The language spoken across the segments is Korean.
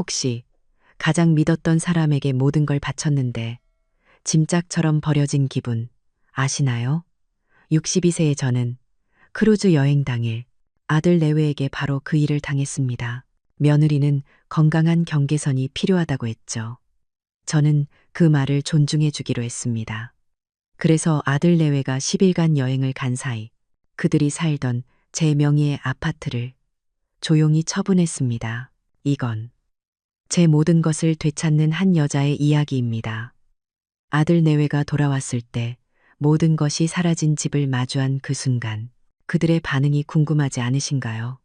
혹시 가장 믿었던 사람에게 모든 걸 바쳤는데 짐짝처럼 버려진 기분 아시나요? 62세의 저는 크루즈 여행 당일 아들 내외에게 바로 그 일을 당했습니다. 며느리는 건강한 경계선이 필요하다고 했죠. 저는 그 말을 존중해 주기로 했습니다. 그래서 아들 내외가 10일간 여행을 간 사이 그들이 살던 제 명의의 아파트를 조용히 처분했습니다. 이건 제 모든 것을 되찾는 한 여자의 이야기입니다. 아들 내외가 돌아왔을 때 모든 것이 사라진 집을 마주한 그 순간 그들의 반응이 궁금하지 않으신가요?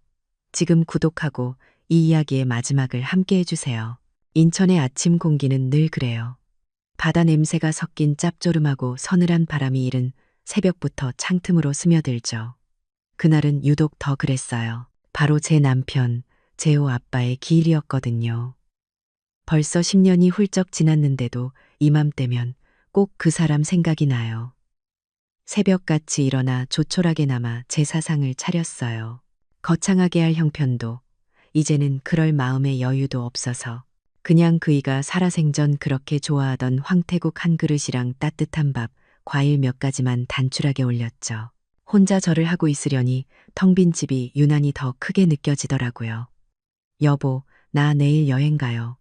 지금 구독하고 이 이야기의 마지막을 함께 해주세요. 인천의 아침 공기는 늘 그래요. 바다 냄새가 섞인 짭조름하고 서늘한 바람이 이른 새벽부터 창틈으로 스며들죠. 그날은 유독 더 그랬어요. 바로 제 남편, 재호 아빠의 기일이었거든요. 벌써 10년이 훌쩍 지났는데도 이맘때면 꼭 그 사람 생각이 나요. 새벽같이 일어나 조촐하게나마 제 사상을 차렸어요. 거창하게 할 형편도 이제는 그럴 마음의 여유도 없어서 그냥 그이가 살아생전 그렇게 좋아하던 황태국 한 그릇이랑 따뜻한 밥, 과일 몇 가지만 단출하게 올렸죠. 혼자 절을 하고 있으려니 텅 빈 집이 유난히 더 크게 느껴지더라고요. 여보, 나 내일 여행 가요.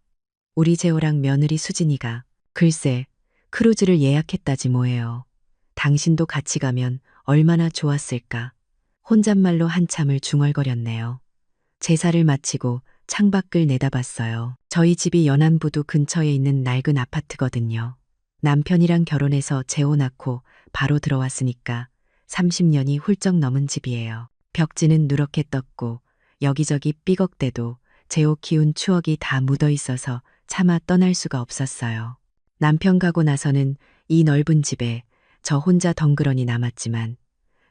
우리 재호랑 며느리 수진이가 글쎄 크루즈를 예약했다지 뭐예요. 당신도 같이 가면 얼마나 좋았을까. 혼잣말로 한참을 중얼거렸네요. 제사를 마치고 창밖을 내다봤어요. 저희 집이 연안부두 근처에 있는 낡은 아파트거든요. 남편이랑 결혼해서 재혼 낳고 바로 들어왔으니까 30년이 훌쩍 넘은 집이에요. 벽지는 누렇게 떴고 여기저기 삐걱대도 재호 키운 추억이 다 묻어 있어서 차마 떠날 수가 없었어요. 남편 가고 나서는 이 넓은 집에 저 혼자 덩그러니 남았지만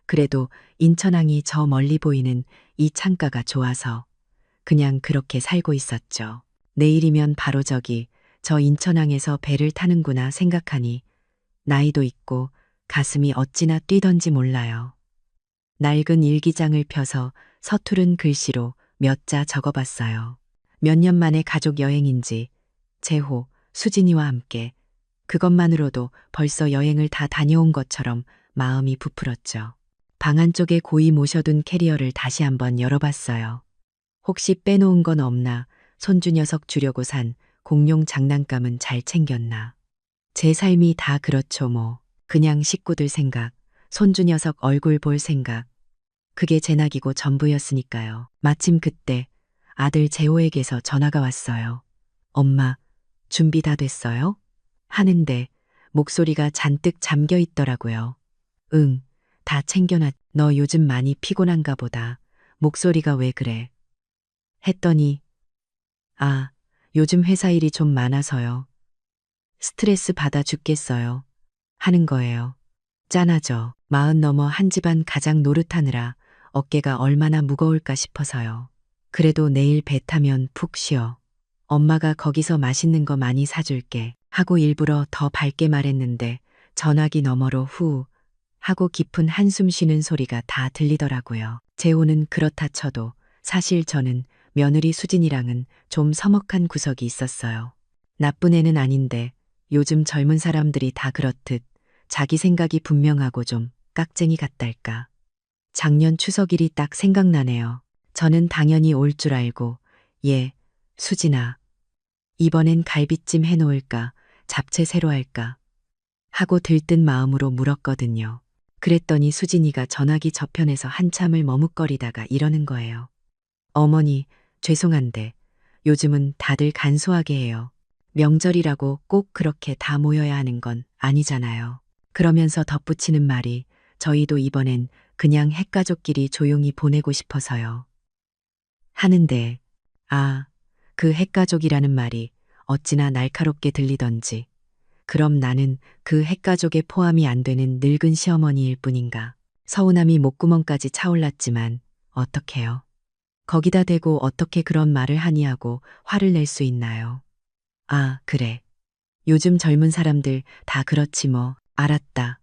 그래도 인천항이 저 멀리 보이는 이 창가가 좋아서 그냥 그렇게 살고 있었죠. 내일이면 바로 저기 저 인천항에서 배를 타는구나 생각하니 나이도 있고 가슴이 어찌나 뛰던지 몰라요. 낡은 일기장을 펴서 서투른 글씨로 몇 자 적어봤어요. 몇 년 만에 가족 여행인지 재호, 수진이와 함께 그것만으로도 벌써 여행을 다 다녀온 것처럼 마음이 부풀었죠. 방 안쪽에 고이 모셔둔 캐리어를 다시 한번 열어봤어요. 혹시 빼놓은 건 없나, 손주 녀석 주려고 산 공룡 장난감은 잘 챙겼나. 제 삶이 다 그렇죠 뭐. 그냥 식구들 생각, 손주 녀석 얼굴 볼 생각. 그게 제 낙이고 전부였으니까요. 마침 그때 아들 재호에게서 전화가 왔어요. 엄마, 준비 다 됐어요? 하는데 목소리가 잔뜩 잠겨 있더라고요. 응, 다 챙겨놨. 너 요즘 많이 피곤한가 보다. 목소리가 왜 그래? 했더니 아, 요즘 회사 일이 좀 많아서요. 스트레스 받아 죽겠어요. 하는 거예요. 짠하죠. 40 넘어 한 집안 가장 노릇하느라 어깨가 얼마나 무거울까 싶어서요. 그래도 내일 배 타면 푹 쉬어. 엄마가 거기서 맛있는 거 많이 사줄게. 하고 일부러 더 밝게 말했는데 전화기 너머로 후 하고 깊은 한숨 쉬는 소리가 다 들리더라고요. 재호는 그렇다 쳐도 사실 저는 며느리 수진이랑은 좀 서먹한 구석이 있었어요. 나쁜 애는 아닌데 요즘 젊은 사람들이 다 그렇듯 자기 생각이 분명하고 좀 깍쟁이 같달까. 작년 추석일이 딱 생각나네요. 저는 당연히 올 줄 알고 예, 수진아, 이번엔 갈비찜 해놓을까, 잡채 새로 할까 하고 들뜬 마음으로 물었거든요. 그랬더니 수진이가 전화기 저편에서 한참을 머뭇거리다가 이러는 거예요. 어머니, 죄송한데 요즘은 다들 간소하게 해요. 명절이라고 꼭 그렇게 다 모여야 하는 건 아니잖아요. 그러면서 덧붙이는 말이 저희도 이번엔 그냥 핵가족끼리 조용히 보내고 싶어서요. 하는데 아, 그 핵가족이라는 말이 어찌나 날카롭게 들리던지 그럼 나는 그 핵가족에 포함이 안 되는 늙은 시어머니일 뿐인가. 서운함이 목구멍까지 차올랐지만 어떡해요. 거기다 대고 어떻게 그런 말을 하니 하고 화를 낼 수 있나요. 아, 그래. 요즘 젊은 사람들 다 그렇지 뭐. 알았다.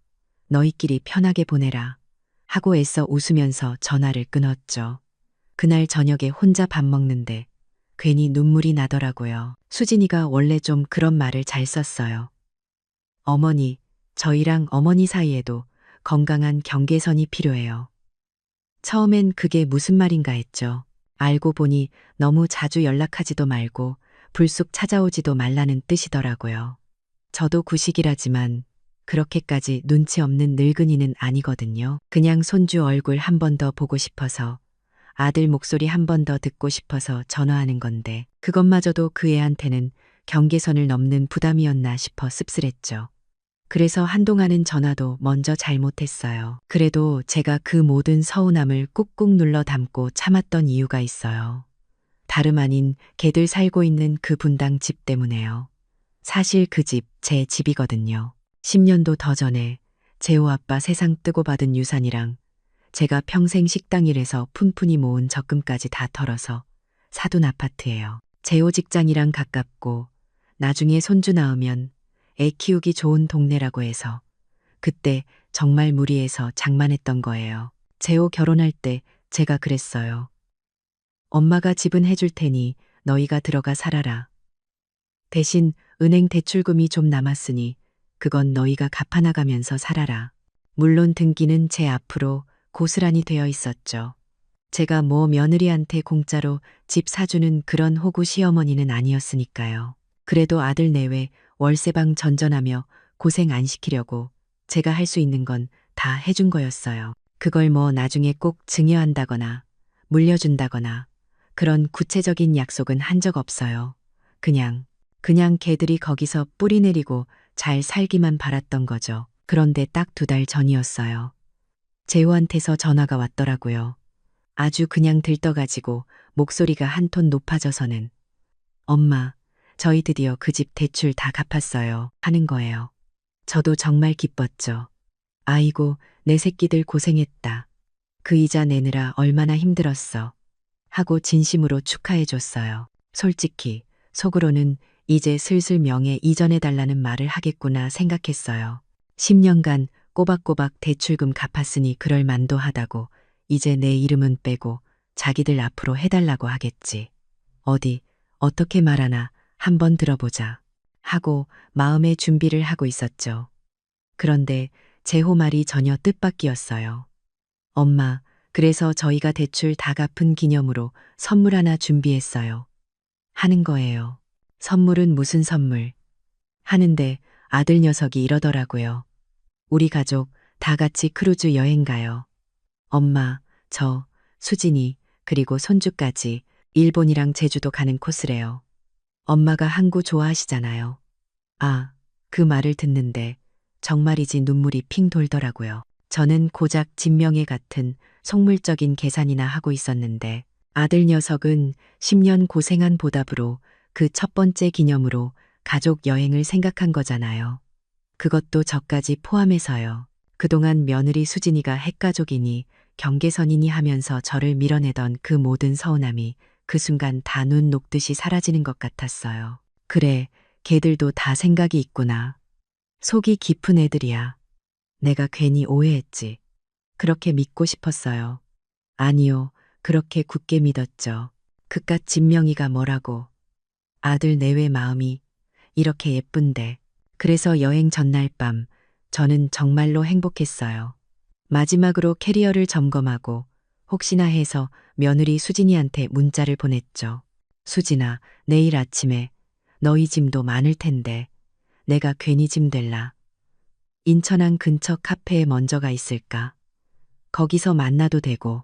너희끼리 편하게 보내라. 하고 애써 웃으면서 전화를 끊었죠. 그날 저녁에 혼자 밥 먹는데 괜히 눈물이 나더라고요. 수진이가 원래 좀 그런 말을 잘 썼어요. 어머니, 저희랑 어머니 사이에도 건강한 경계선이 필요해요. 처음엔 그게 무슨 말인가 했죠. 알고 보니 너무 자주 연락하지도 말고 불쑥 찾아오지도 말라는 뜻이더라고요. 저도 구식이라지만 그렇게까지 눈치 없는 늙은이는 아니거든요. 그냥 손주 얼굴 한 번 더 보고 싶어서, 아들 목소리 한 번 더 듣고 싶어서 전화하는 건데, 그것마저도 그 애한테는 경계선을 넘는 부담이었나 싶어 씁쓸했죠. 그래서 한동안은 전화도 먼저 잘못했어요. 그래도 제가 그 모든 서운함을 꾹꾹 눌러 담고 참았던 이유가 있어요. 다름 아닌 걔들 살고 있는 그 분당 집 때문에요. 사실 그 집 제 집이거든요. 10년도 더 전에 재호 아빠 세상 뜨고 받은 유산이랑 제가 평생 식당 일해서 푼푼히 모은 적금까지 다 털어서 사둔 아파트예요. 재호 직장이랑 가깝고 나중에 손주 낳으면 애 키우기 좋은 동네라고 해서 그때 정말 무리해서 장만했던 거예요. 재호 결혼할 때 제가 그랬어요. 엄마가 집은 해줄 테니 너희가 들어가 살아라. 대신 은행 대출금이 좀 남았으니 그건 너희가 갚아나가면서 살아라. 물론 등기는 제 앞으로 고스란히 되어 있었죠. 제가 뭐 며느리한테 공짜로 집 사주는 그런 호구 시어머니는 아니었으니까요. 그래도 아들 내외 월세방 전전하며 고생 안 시키려고 제가 할 수 있는 건 다 해준 거였어요. 그걸 뭐 나중에 꼭 증여한다거나 물려준다거나 그런 구체적인 약속은 한 적 없어요. 그냥 걔들이 거기서 뿌리 내리고 잘 살기만 바랐던 거죠. 그런데 딱 2달 전이었어요. 재호한테서 전화가 왔더라고요. 아주 그냥 들떠가지고 목소리가 한 톤 높아져서는 엄마, 저희 드디어 그 집 대출 다 갚았어요. 하는 거예요. 저도 정말 기뻤죠. 아이고, 내 새끼들 고생했다. 그 이자 내느라 얼마나 힘들었어. 하고 진심으로 축하해줬어요. 솔직히 속으로는 이제 슬슬 명예 이전해달라는 말을 하겠구나 생각했어요. 10년간 꼬박꼬박 대출금 갚았으니 그럴 만도 하다고 이제 내 이름은 빼고 자기들 앞으로 해달라고 하겠지. 어디 어떻게 말하나 한번 들어보자 하고 마음의 준비를 하고 있었죠. 그런데 재호 말이 전혀 뜻밖이었어요. 엄마, 그래서 저희가 대출 다 갚은 기념으로 선물 하나 준비했어요. 하는 거예요. 선물은 무슨 선물? 하는데 아들 녀석이 이러더라고요. 우리 가족 다 같이 크루즈 여행 가요. 엄마, 저, 수진이, 그리고 손주까지 일본이랑 제주도 가는 코스래요. 엄마가 항구 좋아하시잖아요. 아, 그 말을 듣는데 정말이지 눈물이 핑 돌더라고요. 저는 고작 진명에 같은 속물적인 계산이나 하고 있었는데 아들 녀석은 10년 고생한 보답으로 그 첫 번째 기념으로 가족 여행을 생각한 거잖아요. 그것도 저까지 포함해서요. 그동안 며느리 수진이가 핵가족이니 경계선이니 하면서 저를 밀어내던 그 모든 서운함이 그 순간 다 눈 녹듯이 사라지는 것 같았어요. 그래, 걔들도 다 생각이 있구나. 속이 깊은 애들이야. 내가 괜히 오해했지. 그렇게 믿고 싶었어요. 아니요, 그렇게 굳게 믿었죠. 그깟 진명이가 뭐라고. 아들 내외 마음이 이렇게 예쁜데. 그래서 여행 전날 밤 저는 정말로 행복했어요. 마지막으로 캐리어를 점검하고 혹시나 해서 며느리 수진이한테 문자를 보냈죠. 수진아, 내일 아침에 너희 짐도 많을 텐데 내가 괜히 짐 될라. 인천항 근처 카페에 먼저 가 있을까? 거기서 만나도 되고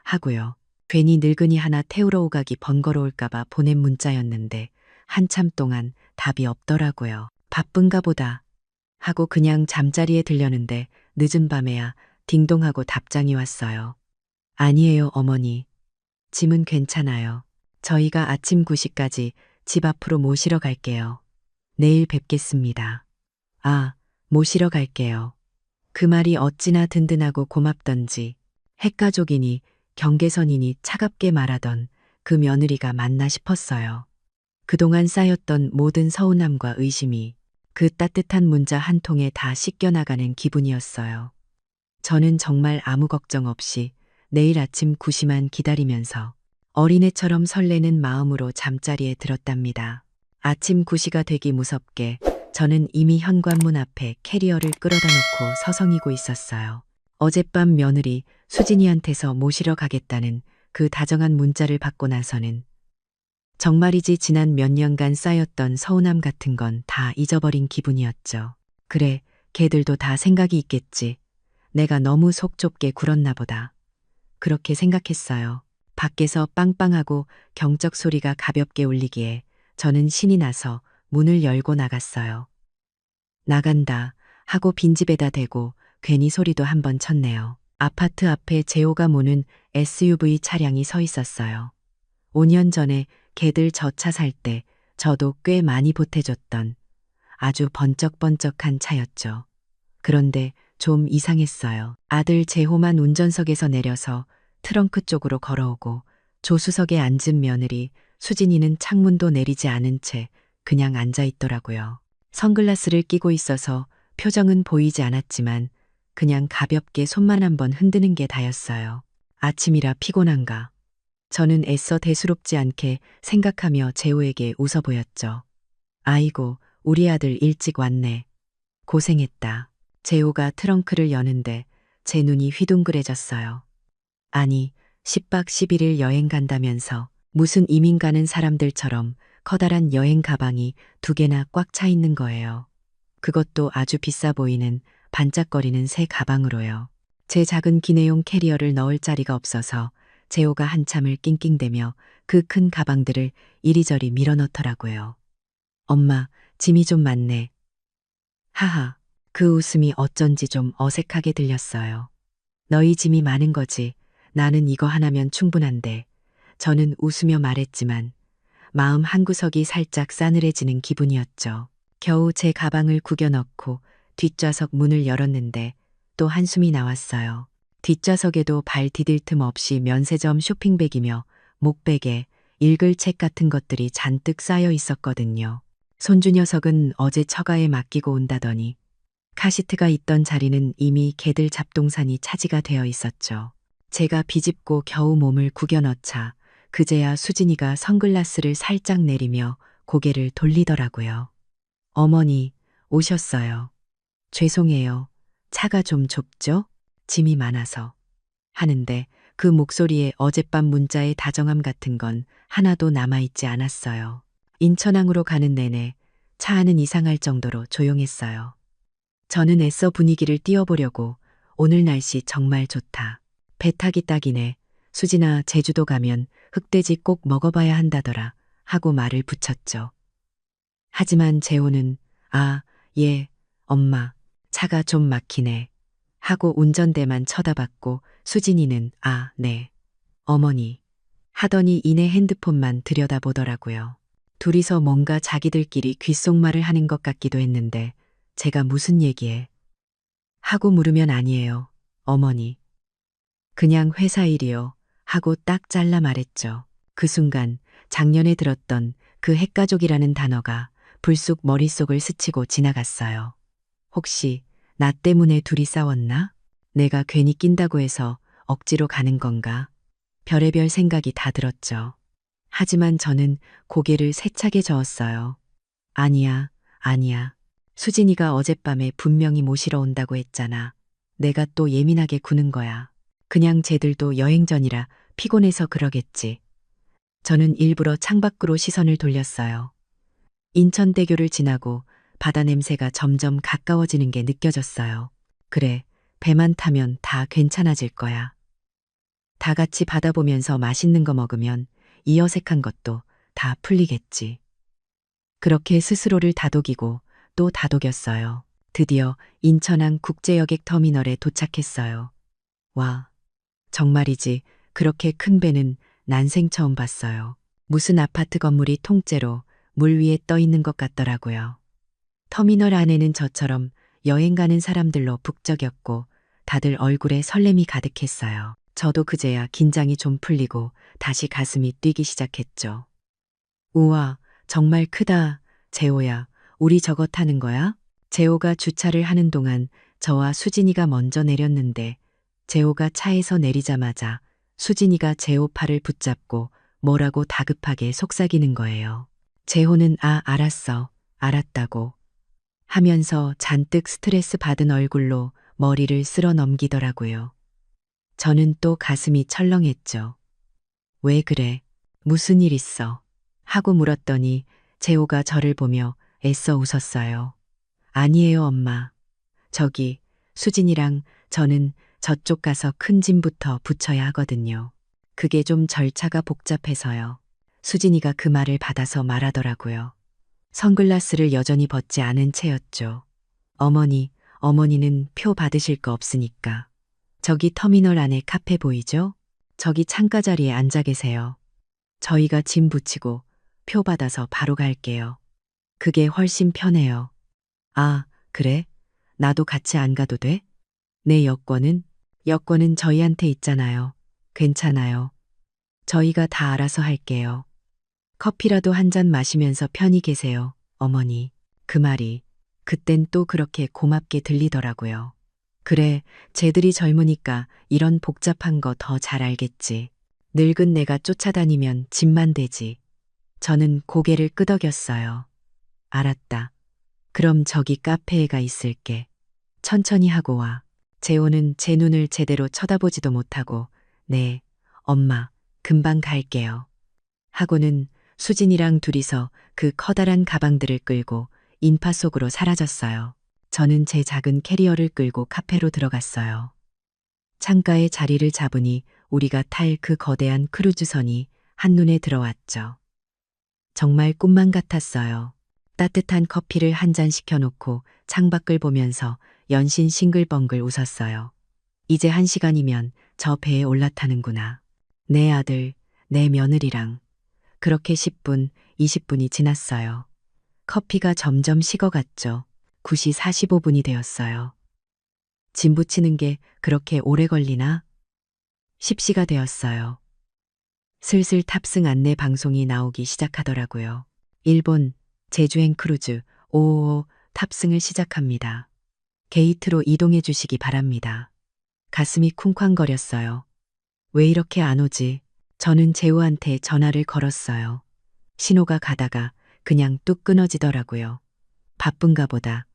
하고요. 괜히 늙은이 하나 태우러 오가기 번거로울까봐 보낸 문자였는데 한참 동안 답이 없더라고요. 바쁜가 보다 하고 그냥 잠자리에 들려는데 늦은 밤에야 딩동하고 답장이 왔어요. 아니에요, 어머니. 짐은 괜찮아요. 저희가 아침 9시까지 집 앞으로 모시러 갈게요. 내일 뵙겠습니다. 아, 모시러 갈게요. 그 말이 어찌나 든든하고 고맙던지 핵가족이니 경계선이니 차갑게 말하던 그 며느리가 맞나 싶었어요. 그동안 쌓였던 모든 서운함과 의심이 그 따뜻한 문자 한 통에 다 씻겨나가는 기분이었어요. 저는 정말 아무 걱정 없이 내일 아침 9시만 기다리면서 어린애처럼 설레는 마음으로 잠자리에 들었답니다. 아침 9시가 되기 무섭게 저는 이미 현관문 앞에 캐리어를 끌어다 놓고 서성이고 있었어요. 어젯밤 며느리 수진이한테서 모시러 가겠다는 그 다정한 문자를 받고 나서는 정말이지 지난 몇 년간 쌓였던 서운함 같은 건 다 잊어버린 기분이었죠. 그래, 걔들도 다 생각이 있겠지. 내가 너무 속 좁게 굴었나 보다. 그렇게 생각했어요. 밖에서 빵빵하고 경적 소리가 가볍게 울리기에 저는 신이 나서 문을 열고 나갔어요. 나간다 하고 빈집에다 대고 괜히 소리도 한번 쳤네요. 아파트 앞에 제호가 모는 SUV 차량이 서 있었어요. 5년 전에 걔들 저 차 살 때 저도 꽤 많이 보태줬던 아주 번쩍번쩍한 차였죠. 그런데 좀 이상했어요. 아들 제호만 운전석에서 내려서 트렁크 쪽으로 걸어오고 조수석에 앉은 며느리 수진이는 창문도 내리지 않은 채 그냥 앉아 있더라고요. 선글라스를 끼고 있어서 표정은 보이지 않았지만 그냥 가볍게 손만 한번 흔드는 게 다였어요. 아침이라 피곤한가? 저는 애써 대수롭지 않게 생각하며 제호에게 웃어 보였죠. 아이고, 우리 아들 일찍 왔네. 고생했다. 제호가 트렁크를 여는데 제 눈이 휘둥그레졌어요. 아니, 10박 11일 여행 간다면서 무슨 이민 가는 사람들처럼 커다란 여행 가방이 2개나 꽉 차 있는 거예요. 그것도 아주 비싸 보이는 반짝거리는 새 가방으로요. 제 작은 기내용 캐리어를 넣을 자리가 없어서 제호가 한참을 낑낑대며 그 큰 가방들을 이리저리 밀어넣더라고요. 엄마, 짐이 좀 많네. 하하, 그 웃음이 어쩐지 좀 어색하게 들렸어요. 너희 짐이 많은 거지. 나는 이거 하나면 충분한데. 저는 웃으며 말했지만 마음 한구석이 살짝 싸늘해지는 기분이었죠. 겨우 제 가방을 구겨 넣고 뒷좌석 문을 열었는데 또 한숨이 나왔어요. 뒷좌석에도 발 디딜 틈 없이 면세점 쇼핑백이며 목베개, 읽을 책 같은 것들이 잔뜩 쌓여 있었거든요. 손주 녀석은 어제 처가에 맡기고 온다더니 카시트가 있던 자리는 이미 개들 잡동산이 차지가 되어 있었죠. 제가 비집고 겨우 몸을 구겨 넣자 그제야 수진이가 선글라스를 살짝 내리며 고개를 돌리더라고요. 어머니, 오셨어요. 죄송해요. 차가 좀 좁죠? 짐이 많아서. 하는데 그 목소리에 어젯밤 문자의 다정함 같은 건 하나도 남아있지 않았어요. 인천항으로 가는 내내 차 안은 이상할 정도로 조용했어요. 저는 애써 분위기를 띄워보려고 오늘 날씨 정말 좋다. 배 타기 딱이네. 수진아, 제주도 가면 흑돼지 꼭 먹어봐야 한다더라 하고 말을 붙였죠. 하지만 재호는 아, 예, 엄마, 차가 좀 막히네 하고 운전대만 쳐다봤고 수진이는 아, 네, 어머니 하더니 이내 핸드폰만 들여다보더라고요. 둘이서 뭔가 자기들끼리 귓속말을 하는 것 같기도 했는데 제가 무슨 얘기해? 하고 물으면 아니에요, 어머니. 그냥 회사 일이요. 하고 딱 잘라 말했죠. 그 순간 작년에 들었던 그 핵가족이라는 단어가 불쑥 머릿속을 스치고 지나갔어요. 혹시 나 때문에 둘이 싸웠나? 내가 괜히 낀다고 해서 억지로 가는 건가? 별의별 생각이 다 들었죠. 하지만 저는 고개를 세차게 저었어요. 아니야, 아니야. 수진이가 어젯밤에 분명히 모시러 온다고 했잖아. 내가 또 예민하게 구는 거야. 그냥 쟤들도 여행 전이라 피곤해서 그러겠지. 저는 일부러 창밖으로 시선을 돌렸어요. 인천대교를 지나고 바다 냄새가 점점 가까워지는 게 느껴졌어요. 그래, 배만 타면 다 괜찮아질 거야. 다 같이 바다 보면서 맛있는 거 먹으면 이 어색한 것도 다 풀리겠지. 그렇게 스스로를 다독이고 또 다독였어요. 드디어 인천항 국제여객 터미널에 도착했어요. 와, 정말이지 그렇게 큰 배는 난생 처음 봤어요. 무슨 아파트 건물이 통째로 물 위에 떠 있는 것 같더라고요. 터미널 안에는 저처럼 여행 가는 사람들로 북적였고 다들 얼굴에 설렘이 가득했어요. 저도 그제야 긴장이 좀 풀리고 다시 가슴이 뛰기 시작했죠. 우와, 정말 크다. 재호야, 우리 저거 타는 거야? 재호가 주차를 하는 동안 저와 수진이가 먼저 내렸는데 재호가 차에서 내리자마자 수진이가 재호 팔을 붙잡고 뭐라고 다급하게 속삭이는 거예요. 재호는 알았어, 알았다고 하면서 잔뜩 스트레스 받은 얼굴로 머리를 쓸어 넘기더라고요. 저는 또 가슴이 철렁했죠. 왜 그래? 무슨 일 있어? 하고 물었더니 재호가 저를 보며 애써 웃었어요. 아니에요, 엄마. 저기, 수진이랑 저는 저쪽 가서 큰 짐부터 붙여야 하거든요. 그게 좀 절차가 복잡해서요. 수진이가 그 말을 받아서 말하더라고요. 선글라스를 여전히 벗지 않은 채였죠. 어머니는 표 받으실 거 없으니까. 저기 터미널 안에 카페 보이죠? 저기 창가 자리에 앉아 계세요. 저희가 짐 붙이고 표 받아서 바로 갈게요. 그게 훨씬 편해요. 아, 그래? 나도 같이 안 가도 돼? 내 여권은? 여권은 저희한테 있잖아요. 괜찮아요. 저희가 다 알아서 할게요. 커피라도 한 잔 마시면서 편히 계세요, 어머니. 그 말이 그땐 또 그렇게 고맙게 들리더라고요. 그래, 쟤들이 젊으니까 이런 복잡한 거 더 잘 알겠지. 늙은 내가 쫓아다니면 짐만 되지. 저는 고개를 끄덕였어요. 알았다. 그럼 저기 카페에 가 있을게. 천천히 하고 와. 재호는 제 눈을 제대로 쳐다보지도 못하고, 네, 엄마, 금방 갈게요. 하고는 수진이랑 둘이서 그 커다란 가방들을 끌고 인파 속으로 사라졌어요. 저는 제 작은 캐리어를 끌고 카페로 들어갔어요. 창가에 자리를 잡으니 우리가 탈 그 거대한 크루즈선이 한눈에 들어왔죠. 정말 꿈만 같았어요. 따뜻한 커피를 한 잔 시켜놓고 창밖을 보면서 연신 싱글벙글 웃었어요. 이제 1시간이면 저 배에 올라타는구나. 내 아들, 내 며느리랑. 그렇게 10분, 20분이 지났어요. 커피가 점점 식어갔죠. 9시 45분이 되었어요. 짐 붙이는 게 그렇게 오래 걸리나? 10시가 되었어요. 슬슬 탑승 안내 방송이 나오기 시작하더라고요. 일본 제주행 크루즈 555 탑승을 시작합니다. 게이트로 이동해 주시기 바랍니다. 가슴이 쿵쾅거렸어요. 왜 이렇게 안 오지? 저는 재우한테 전화를 걸었어요. 신호가 가다가 그냥 뚝 끊어지더라고요. 바쁜가 보다.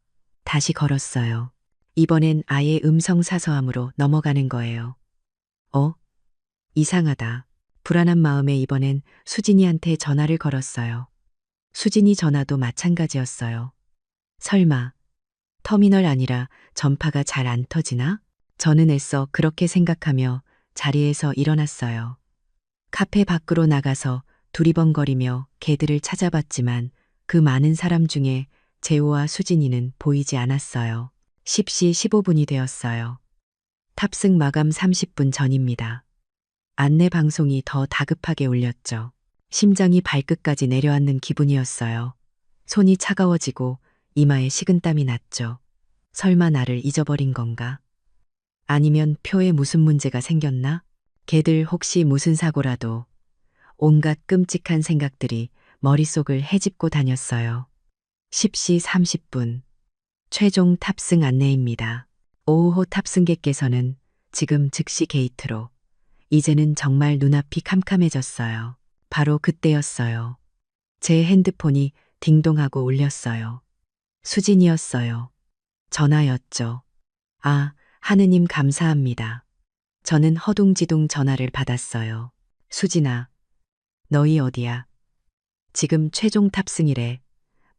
다시 걸었어요. 이번엔 아예 음성 사서함으로 넘어가는 거예요. 이상하다. 불안한 마음에 이번엔 수진이한테 전화를 걸었어요. 수진이 전화도 마찬가지였어요. 설마 터미널 아니라 전파가 잘 안 터지나? 저는 애써 그렇게 생각하며 자리에서 일어났어요. 카페 밖으로 나가서 두리번거리며 개들을 찾아봤지만 그 많은 사람 중에 재호와 수진이는 보이지 않았어요. 10시 15분이 되었어요. 탑승 마감 30분 전입니다. 안내 방송이 더 다급하게 울렸죠. 심장이 발끝까지 내려앉는 기분이었어요. 손이 차가워지고 이마에 식은땀이 났죠. 설마 나를 잊어버린 건가? 아니면 표에 무슨 문제가 생겼나? 걔들 혹시 무슨 사고라도. 온갖 끔찍한 생각들이 머릿속을 헤집고 다녔어요. 10시 30분. 최종 탑승 안내입니다. 5호 탑승객께서는 지금 즉시 게이트로. 이제는 정말 눈앞이 캄캄해졌어요. 바로 그때였어요. 제 핸드폰이 딩동하고 울렸어요. 수진이었어요. 전화였죠. 아, 하느님 감사합니다. 저는 허둥지둥 전화를 받았어요. 수진아, 너희 어디야? 지금 최종 탑승이래.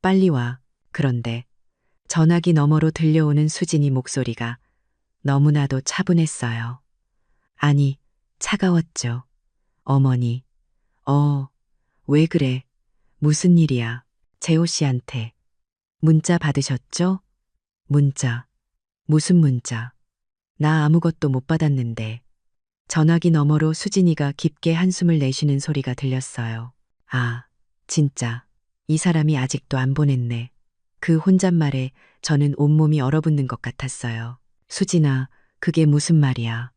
빨리 와. 그런데 전화기 너머로 들려오는 수진이 목소리가 너무나도 차분했어요. 아니, 차가웠죠. 어머니, 왜 그래? 무슨 일이야? 재호 씨한테. 문자 받으셨죠? 문자. 무슨 문자? 나 아무것도 못 받았는데. 전화기 너머로 수진이가 깊게 한숨을 내쉬는 소리가 들렸어요. 아, 진짜. 이 사람이 아직도 안 보냈네. 그 혼잣말에 저는 온몸이 얼어붙는 것 같았어요. 수진아, 그게 무슨 말이야?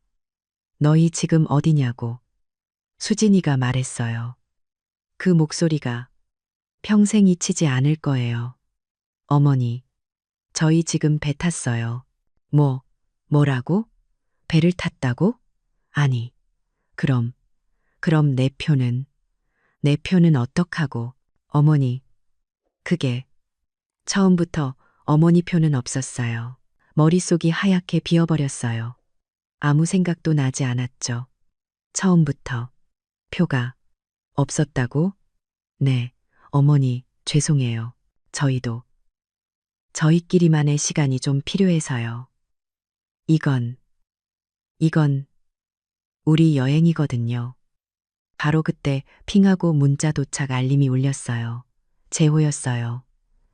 너희 지금 어디냐고. 수진이가 말했어요. 그 목소리가 평생 잊히지 않을 거예요. 어머니, 저희 지금 배 탔어요. 뭐라고? 배를 탔다고? 아니, 그럼 내 표는? 내 표는 어떡하고, 어머니. 그게, 처음부터 어머니 표는 없었어요. 머릿속이 하얗게 비어버렸어요. 아무 생각도 나지 않았죠. 처음부터. 표가 없었다고? 네, 어머니, 죄송해요. 저희도. 저희끼리만의 시간이 좀 필요해서요. 이건, 이건 우리 여행이거든요. 바로 그때 핑하고 문자 도착 알림이 울렸어요. 재호였어요.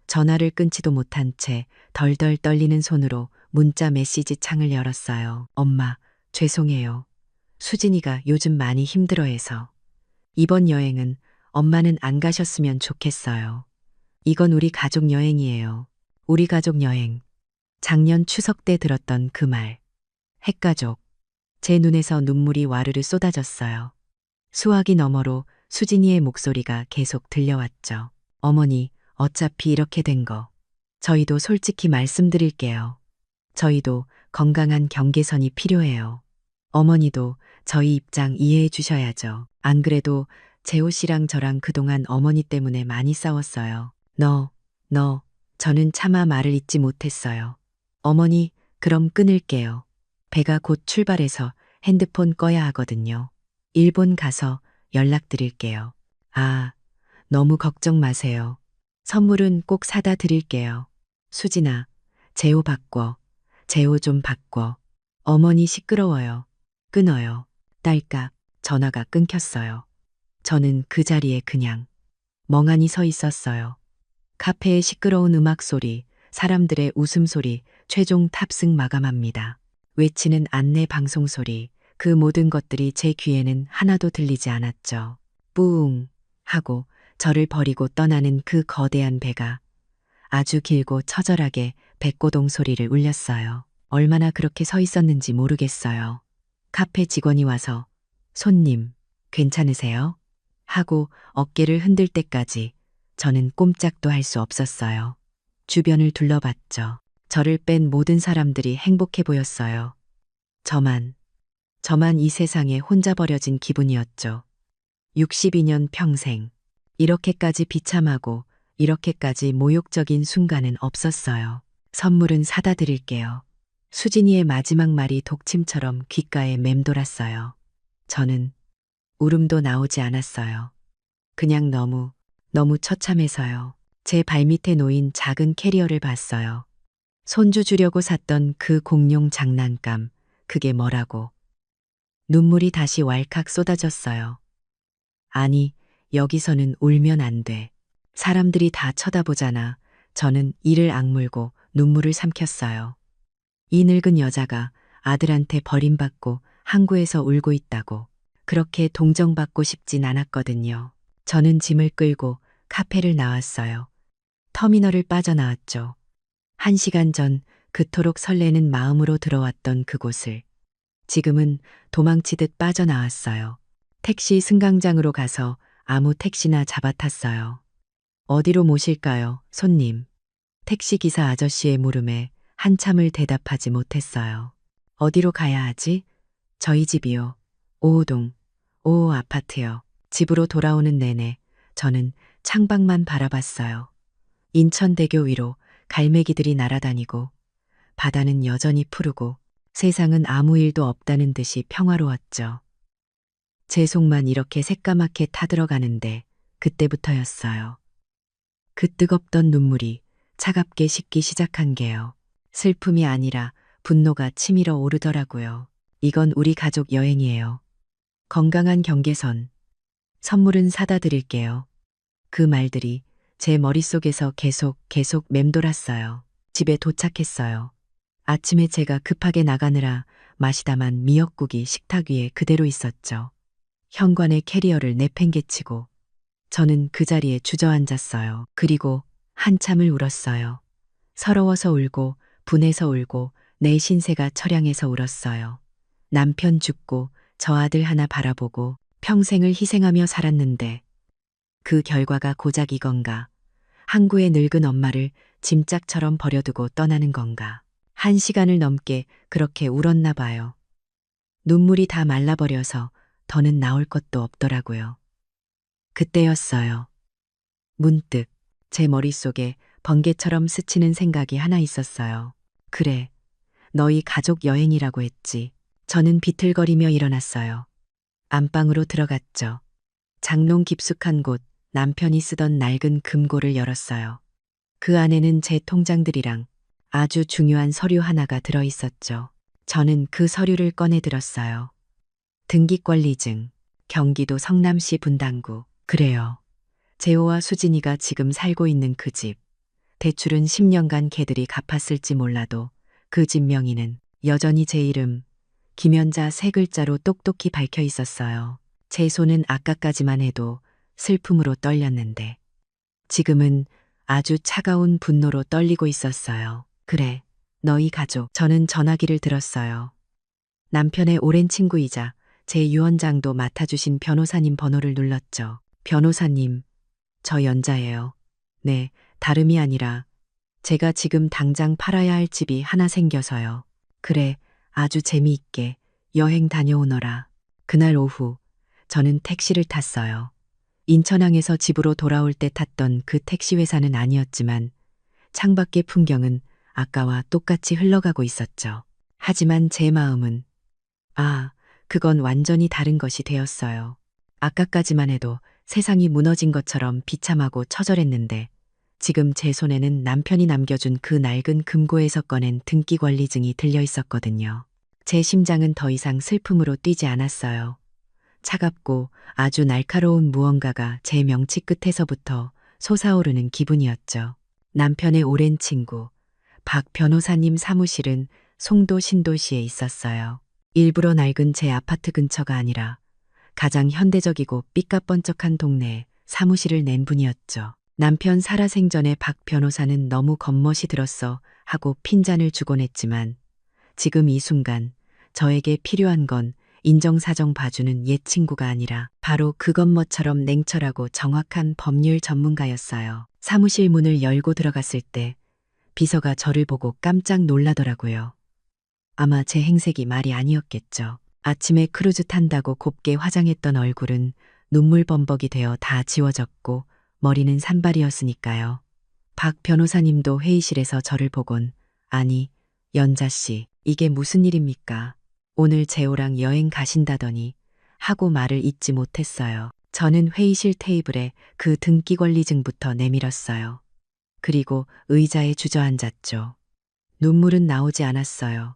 전화를 끊지도 못한 채 덜덜 떨리는 손으로 문자 메시지 창을 열었어요. 엄마, 죄송해요. 수진이가 요즘 많이 힘들어해서. 이번 여행은 엄마는 안 가셨으면 좋겠어요. 이건 우리 가족 여행이에요. 우리 가족 여행. 작년 추석 때 들었던 그 말. 핵가족. 제 눈에서 눈물이 와르르 쏟아졌어요. 수화기 너머로 수진이의 목소리가 계속 들려왔죠. 어머니, 어차피 이렇게 된 거. 저희도 솔직히 말씀드릴게요. 저희도 건강한 경계선이 필요해요. 어머니도 저희 입장 이해해 주셔야죠. 안 그래도 재호 씨랑 저랑 그동안 어머니 때문에 많이 싸웠어요. 저는 차마 말을 잇지 못했어요. 어머니, 그럼 끊을게요. 배가 곧 출발해서 핸드폰 꺼야 하거든요. 일본 가서 연락드릴게요. 아, 너무 걱정 마세요. 선물은 꼭 사다 드릴게요. 수진아, 재호 바꿔. 재호 좀 바꿔. 어머니 시끄러워요. 끊어요. 딸깍, 전화가 끊겼어요. 저는 그 자리에 그냥 멍하니 서 있었어요. 카페의 시끄러운 음악 소리, 사람들의 웃음소리, 최종 탑승 마감합니다. 외치는 안내 방송 소리, 그 모든 것들이 제 귀에는 하나도 들리지 않았죠. 뿌웅 하고 저를 버리고 떠나는 그 거대한 배가 아주 길고 처절하게 백고동 소리를 울렸어요. 얼마나 그렇게 서 있었는지 모르겠어요. 카페 직원이 와서 손님, 괜찮으세요? 하고 어깨를 흔들 때까지 저는 꼼짝도 할 수 없었어요. 주변을 둘러봤죠. 저를 뺀 모든 사람들이 행복해 보였어요. 저만 이 세상에 혼자 버려진 기분이었죠. 62년 평생. 이렇게까지 비참하고 이렇게까지 모욕적인 순간은 없었어요. 선물은 사다 드릴게요. 수진이의 마지막 말이 독침처럼 귓가에 맴돌았어요. 저는 울음도 나오지 않았어요. 그냥 너무 처참해서요. 제 발밑에 놓인 작은 캐리어를 봤어요. 손주 주려고 샀던 그 공룡 장난감, 그게 뭐라고. 눈물이 다시 왈칵 쏟아졌어요. 아니, 여기서는 울면 안 돼. 사람들이 다 쳐다보잖아. 저는 이를 악물고 눈물을 삼켰어요. 이 늙은 여자가 아들한테 버림받고 항구에서 울고 있다고. 그렇게 동정받고 싶진 않았거든요. 저는 짐을 끌고 카페를 나왔어요. 터미널을 빠져나왔죠. 1시간 전 그토록 설레는 마음으로 들어왔던 그곳을. 지금은 도망치듯 빠져나왔어요. 택시 승강장으로 가서 아무 택시나 잡아탔어요. 어디로 모실까요, 손님? 택시기사 아저씨의 물음에 한참을 대답하지 못했어요. 어디로 가야 하지? 저희 집이요. 5호동, 5호 아파트요. 집으로 돌아오는 내내 저는 창밖만 바라봤어요. 인천대교 위로 갈매기들이 날아다니고 바다는 여전히 푸르고 세상은 아무 일도 없다는 듯이 평화로웠죠. 제 속만 이렇게 새까맣게 타들어가는데 그때부터였어요. 그 뜨겁던 눈물이 차갑게 식기 시작한 게요. 슬픔이 아니라 분노가 치밀어 오르더라고요. 이건 우리 가족 여행이에요. 건강한 경계선. 선물은 사다 드릴게요. 그 말들이 제 머릿속에서 계속 맴돌았어요. 집에 도착했어요. 아침에 제가 급하게 나가느라 마시다만 미역국이 식탁 위에 그대로 있었죠. 현관에 캐리어를 내팽개치고 저는 그 자리에 주저앉았어요. 그리고 한참을 울었어요. 서러워서 울고 분해서 울고 내 신세가 처량해서 울었어요. 남편 죽고 저 아들 하나 바라보고 평생을 희생하며 살았는데 그 결과가 고작 이건가? 항구의 늙은 엄마를 짐짝처럼 버려두고 떠나는 건가? 1시간을 넘게 그렇게 울었나 봐요. 눈물이 다 말라버려서 더는 나올 것도 없더라고요. 그때였어요. 문득 제 머릿속에 번개처럼 스치는 생각이 하나 있었어요. 그래, 너희 가족 여행이라고 했지. 저는 비틀거리며 일어났어요. 안방으로 들어갔죠. 장롱 깊숙한 곳, 남편이 쓰던 낡은 금고를 열었어요. 그 안에는 제 통장들이랑 아주 중요한 서류 하나가 들어 있었죠. 저는 그 서류를 꺼내 들었어요. 등기권리증, 경기도 성남시 분당구. 그래요. 재호와 수진이가 지금 살고 있는 그 집. 대출은 10년간 걔들이 갚았을지 몰라도 그 집 명의는 여전히 제 이름, 김연자 세 글자로 똑똑히 밝혀 있었어요. 제 손은 아까까지만 해도 슬픔으로 떨렸는데 지금은 아주 차가운 분노로 떨리고 있었어요. 그래, 너희 가족. 저는 전화기를 들었어요. 남편의 오랜 친구이자 제 유언장도 맡아주신 변호사님 번호를 눌렀죠. 변호사님, 저 연자예요. 네, 다름이 아니라 제가 지금 당장 팔아야 할 집이 하나 생겨서요. 그래, 아주 재미있게 여행 다녀오너라. 그날 오후 저는 택시를 탔어요. 인천항에서 집으로 돌아올 때 탔던 그 택시 회사는 아니었지만 창밖의 풍경은 아까와 똑같이 흘러가고 있었죠. 하지만 제 마음은 그건 완전히 다른 것이 되었어요. 아까까지만 해도 세상이 무너진 것처럼 비참하고 처절했는데 지금 제 손에는 남편이 남겨준 그 낡은 금고에서 꺼낸 등기권리증이 들려 있었거든요. 제 심장은 더 이상 슬픔으로 뛰지 않았어요. 차갑고 아주 날카로운 무언가가 제 명치 끝에서부터 솟아오르는 기분이었죠. 남편의 오랜 친구, 박 변호사님 사무실은 송도 신도시에 있었어요. 일부러 낡은 제 아파트 근처가 아니라 가장 현대적이고 삐까뻔쩍한 동네에 사무실을 낸 분이었죠. 남편 살아생전에 박 변호사는 너무 겉멋이 들었어 하고 핀잔을 주곤 했지만 지금 이 순간 저에게 필요한 건 인정사정 봐주는 옛 친구가 아니라 바로 그 겉멋처럼 냉철하고 정확한 법률 전문가였어요. 사무실 문을 열고 들어갔을 때 비서가 저를 보고 깜짝 놀라더라고요. 아마 제 행색이 말이 아니었겠죠. 아침에 크루즈 탄다고 곱게 화장했던 얼굴은 눈물 범벅이 되어 다 지워졌고 머리는 산발이었으니까요. 박 변호사님도 회의실에서 저를 보곤 아니, 연자 씨, 이게 무슨 일입니까? 오늘 재호랑 여행 가신다더니 하고 말을 잇지 못했어요. 저는 회의실 테이블에 그 등기권리증부터 내밀었어요. 그리고 의자에 주저앉았죠. 눈물은 나오지 않았어요.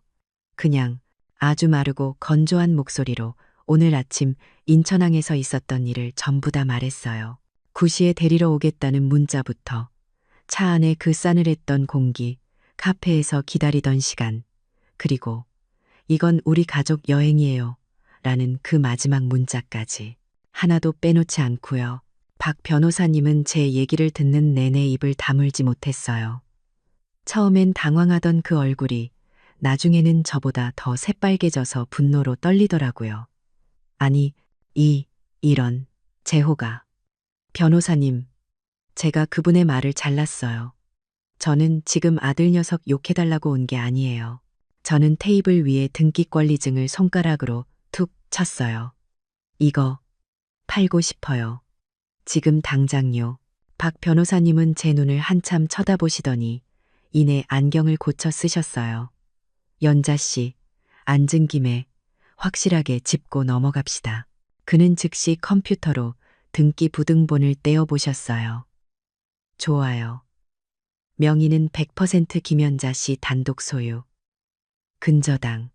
그냥 아주 마르고 건조한 목소리로 오늘 아침 인천항에서 있었던 일을 전부 다 말했어요. 9시에 데리러 오겠다는 문자부터 차 안에 그 싸늘했던 공기, 카페에서 기다리던 시간, 그리고 이건 우리 가족 여행이에요. 라는 그 마지막 문자까지 하나도 빼놓지 않고요. 박 변호사님은 제 얘기를 듣는 내내 입을 다물지 못했어요. 처음엔 당황하던 그 얼굴이 나중에는 저보다 더 새빨개져서 분노로 떨리더라고요. 아니, 이런, 재호가. 변호사님, 제가 그분의 말을 잘랐어요. 저는 지금 아들 녀석 욕해달라고 온 게 아니에요. 저는 테이블 위에 등기권리증을 손가락으로 툭 쳤어요. 이거 팔고 싶어요. 지금 당장요. 박 변호사님은 제 눈을 한참 쳐다보시더니 이내 안경을 고쳐 쓰셨어요. 연자 씨, 앉은 김에 확실하게 짚고 넘어갑시다. 그는 즉시 컴퓨터로 등기 부등본을 떼어보셨어요. 좋아요. 명의는 100% 김연자 씨 단독 소유. 근저당.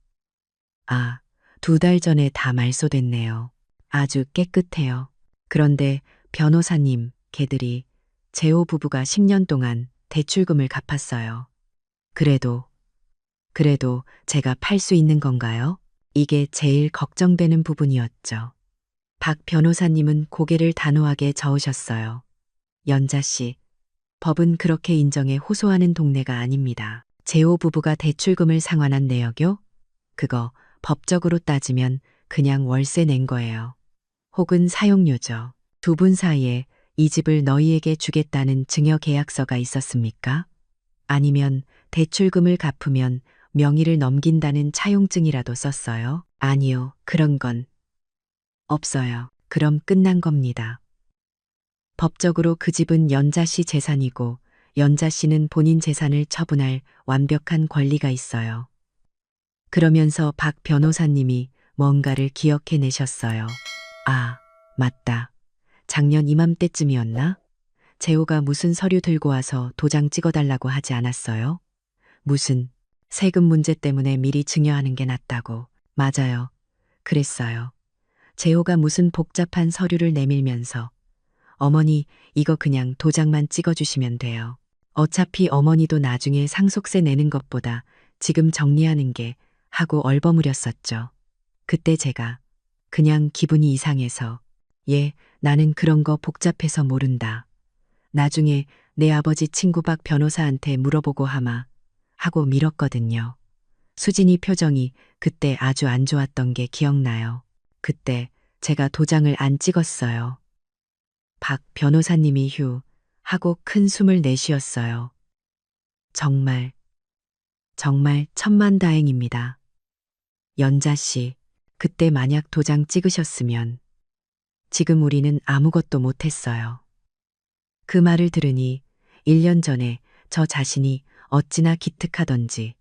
2달 전에 다 말소됐네요. 아주 깨끗해요. 그런데 변호사님, 걔들이 재호 부부가 10년 동안 대출금을 갚았어요. 그래도 제가 팔 수 있는 건가요? 이게 제일 걱정되는 부분이었죠. 박 변호사님은 고개를 단호하게 저으셨어요. 연자 씨, 법은 그렇게 인정에 호소하는 동네가 아닙니다. 재호 부부가 대출금을 상환한 내역요? 그거 법적으로 따지면 그냥 월세 낸 거예요. 혹은 사용료죠. 두 분 사이에 이 집을 너희에게 주겠다는 증여 계약서가 있었습니까? 아니면 대출금을 갚으면 명의를 넘긴다는 차용증이라도 썼어요? 아니요, 그런 건 없어요. 그럼 끝난 겁니다. 법적으로 그 집은 연자 씨 재산이고 연자 씨는 본인 재산을 처분할 완벽한 권리가 있어요. 그러면서 박 변호사님이 뭔가를 기억해내셨어요. 아, 맞다. 작년 이맘때쯤이었나? 재호가 무슨 서류 들고 와서 도장 찍어달라고 하지 않았어요? 무슨 세금 문제 때문에 미리 증여하는 게 낫다고. 맞아요. 그랬어요. 재호가 무슨 복잡한 서류를 내밀면서 어머니, 이거 그냥 도장만 찍어주시면 돼요. 어차피 어머니도 나중에 상속세 내는 것보다 지금 정리하는 게 하고 얼버무렸었죠. 그때 제가 그냥 기분이 이상해서 나는 그런 거 복잡해서 모른다. 나중에 내 아버지 친구 박 변호사한테 물어보고 하마 하고 밀었거든요. 수진이 표정이 그때 아주 안 좋았던 게 기억나요. 그때 제가 도장을 안 찍었어요. 박 변호사님이 휴 하고 큰 숨을 내쉬었어요. 정말, 정말 천만다행입니다. 연자 씨, 그때 만약 도장 찍으셨으면 지금 우리는 아무것도 못했어요. 그 말을 들으니 1년 전에 저 자신이 어찌나 기특하던지.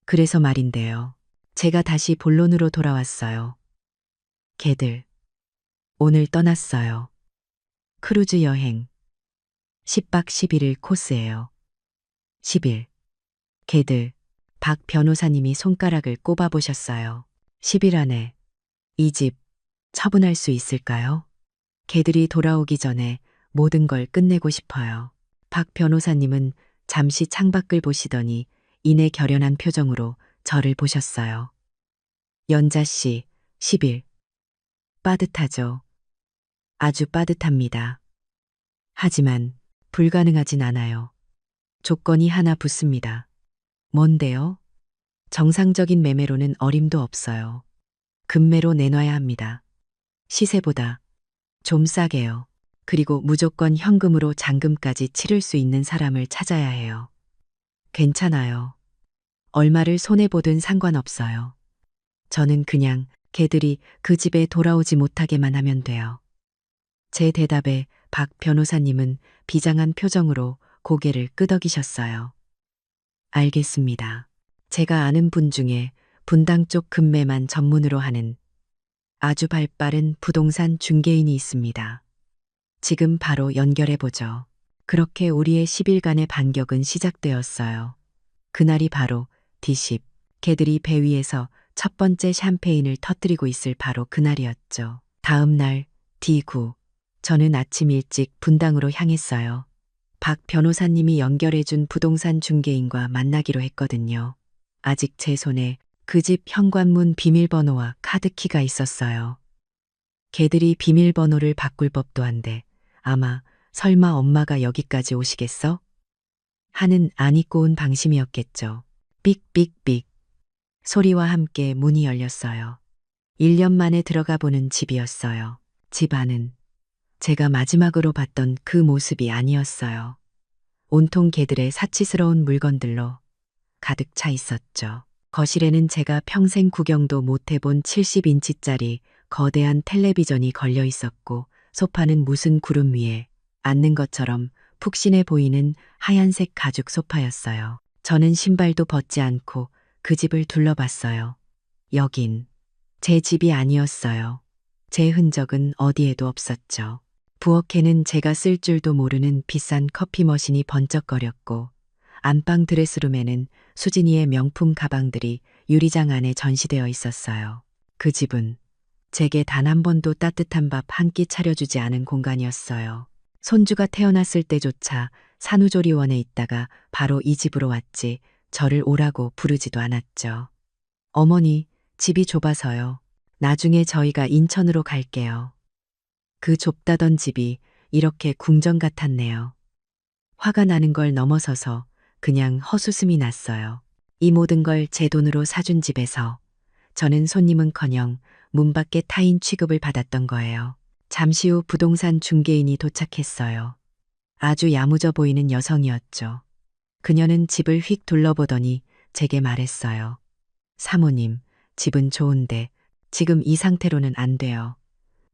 그래서 말인데요. 제가 다시 본론으로 돌아왔어요. 걔들, 오늘 떠났어요. 크루즈 여행. 10박 11일 코스예요. 10일. 걔들, 박 변호사님이 손가락을 꼽아보셨어요. 10일 안에 이 집 처분할 수 있을까요? 걔들이 돌아오기 전에 모든 걸 끝내고 싶어요. 박 변호사님은 잠시 창밖을 보시더니 이내 결연한 표정으로 저를 보셨어요. 연자 씨, 10일. 빠듯하죠. 아주 빠듯합니다. 하지만 불가능하진 않아요. 조건이 하나 붙습니다. 뭔데요? 정상적인 매매로는 어림도 없어요. 금매로 내놔야 합니다. 시세보다 좀 싸게요. 그리고 무조건 현금으로 잔금까지 치를 수 있는 사람을 찾아야 해요. 괜찮아요. 얼마를 손해보든 상관없어요. 저는 그냥 걔들이 그 집에 돌아오지 못하게만 하면 돼요. 제 대답에 박 변호사님은 비장한 표정으로 고개를 끄덕이셨어요. 알겠습니다. 제가 아는 분 중에 분당 쪽 금매만 전문으로 하는 아주 발빠른 부동산 중개인이 있습니다. 지금 바로 연결해보죠. 그렇게 우리의 10일간의 반격은 시작되었어요. 그날이 바로 D10. 걔들이 배 위에서 첫 번째 샴페인을 터뜨리고 있을 바로 그날이었죠. 다음 날 D9. 저는 아침 일찍 분당으로 향했어요. 박 변호사님이 연결해준 부동산 중개인과 만나기로 했거든요. 아직 제 손에 그 집 현관문 비밀번호와 카드키가 있었어요. 걔들이 비밀번호를 바꿀 법도 한데 아마 설마 엄마가 여기까지 오시겠어? 하는 안 입고 온 방심이었겠죠. 삑삑삑 소리와 함께 문이 열렸어요. 1년 만에 들어가 보는 집이었어요. 집 안은 제가 마지막으로 봤던 그 모습이 아니었어요. 온통 개들의 사치스러운 물건들로 가득 차 있었죠. 거실에는 제가 평생 구경도 못 해본 70인치짜리 거대한 텔레비전이 걸려 있었고 소파는 무슨 구름 위에 앉는 것처럼 푹신해 보이는 하얀색 가죽 소파였어요. 저는 신발도 벗지 않고 그 집을 둘러봤어요. 여긴 제 집이 아니었어요. 제 흔적은 어디에도 없었죠. 부엌에는 제가 쓸 줄도 모르는 비싼 커피 머신이 번쩍거렸고 안방 드레스룸에는 수진이의 명품 가방들이 유리장 안에 전시되어 있었어요. 그 집은 제게 단 한 번도 따뜻한 밥 한 끼 차려주지 않은 공간이었어요. 손주가 태어났을 때조차 산후조리원에 있다가 바로 이 집으로 왔지 저를 오라고 부르지도 않았죠. 어머니, 집이 좁아서요. 나중에 저희가 인천으로 갈게요. 그 좁다던 집이 이렇게 궁전 같았네요. 화가 나는 걸 넘어서서 그냥 허수음이 났어요. 이 모든 걸 제 돈으로 사준 집에서 저는 손님은커녕 문 밖에 타인 취급을 받았던 거예요. 잠시 후 부동산 중개인이 도착했어요. 아주 야무져 보이는 여성이었죠. 그녀는 집을 휙 둘러보더니 제게 말했어요. 사모님, 집은 좋은데 지금 이 상태로는 안 돼요.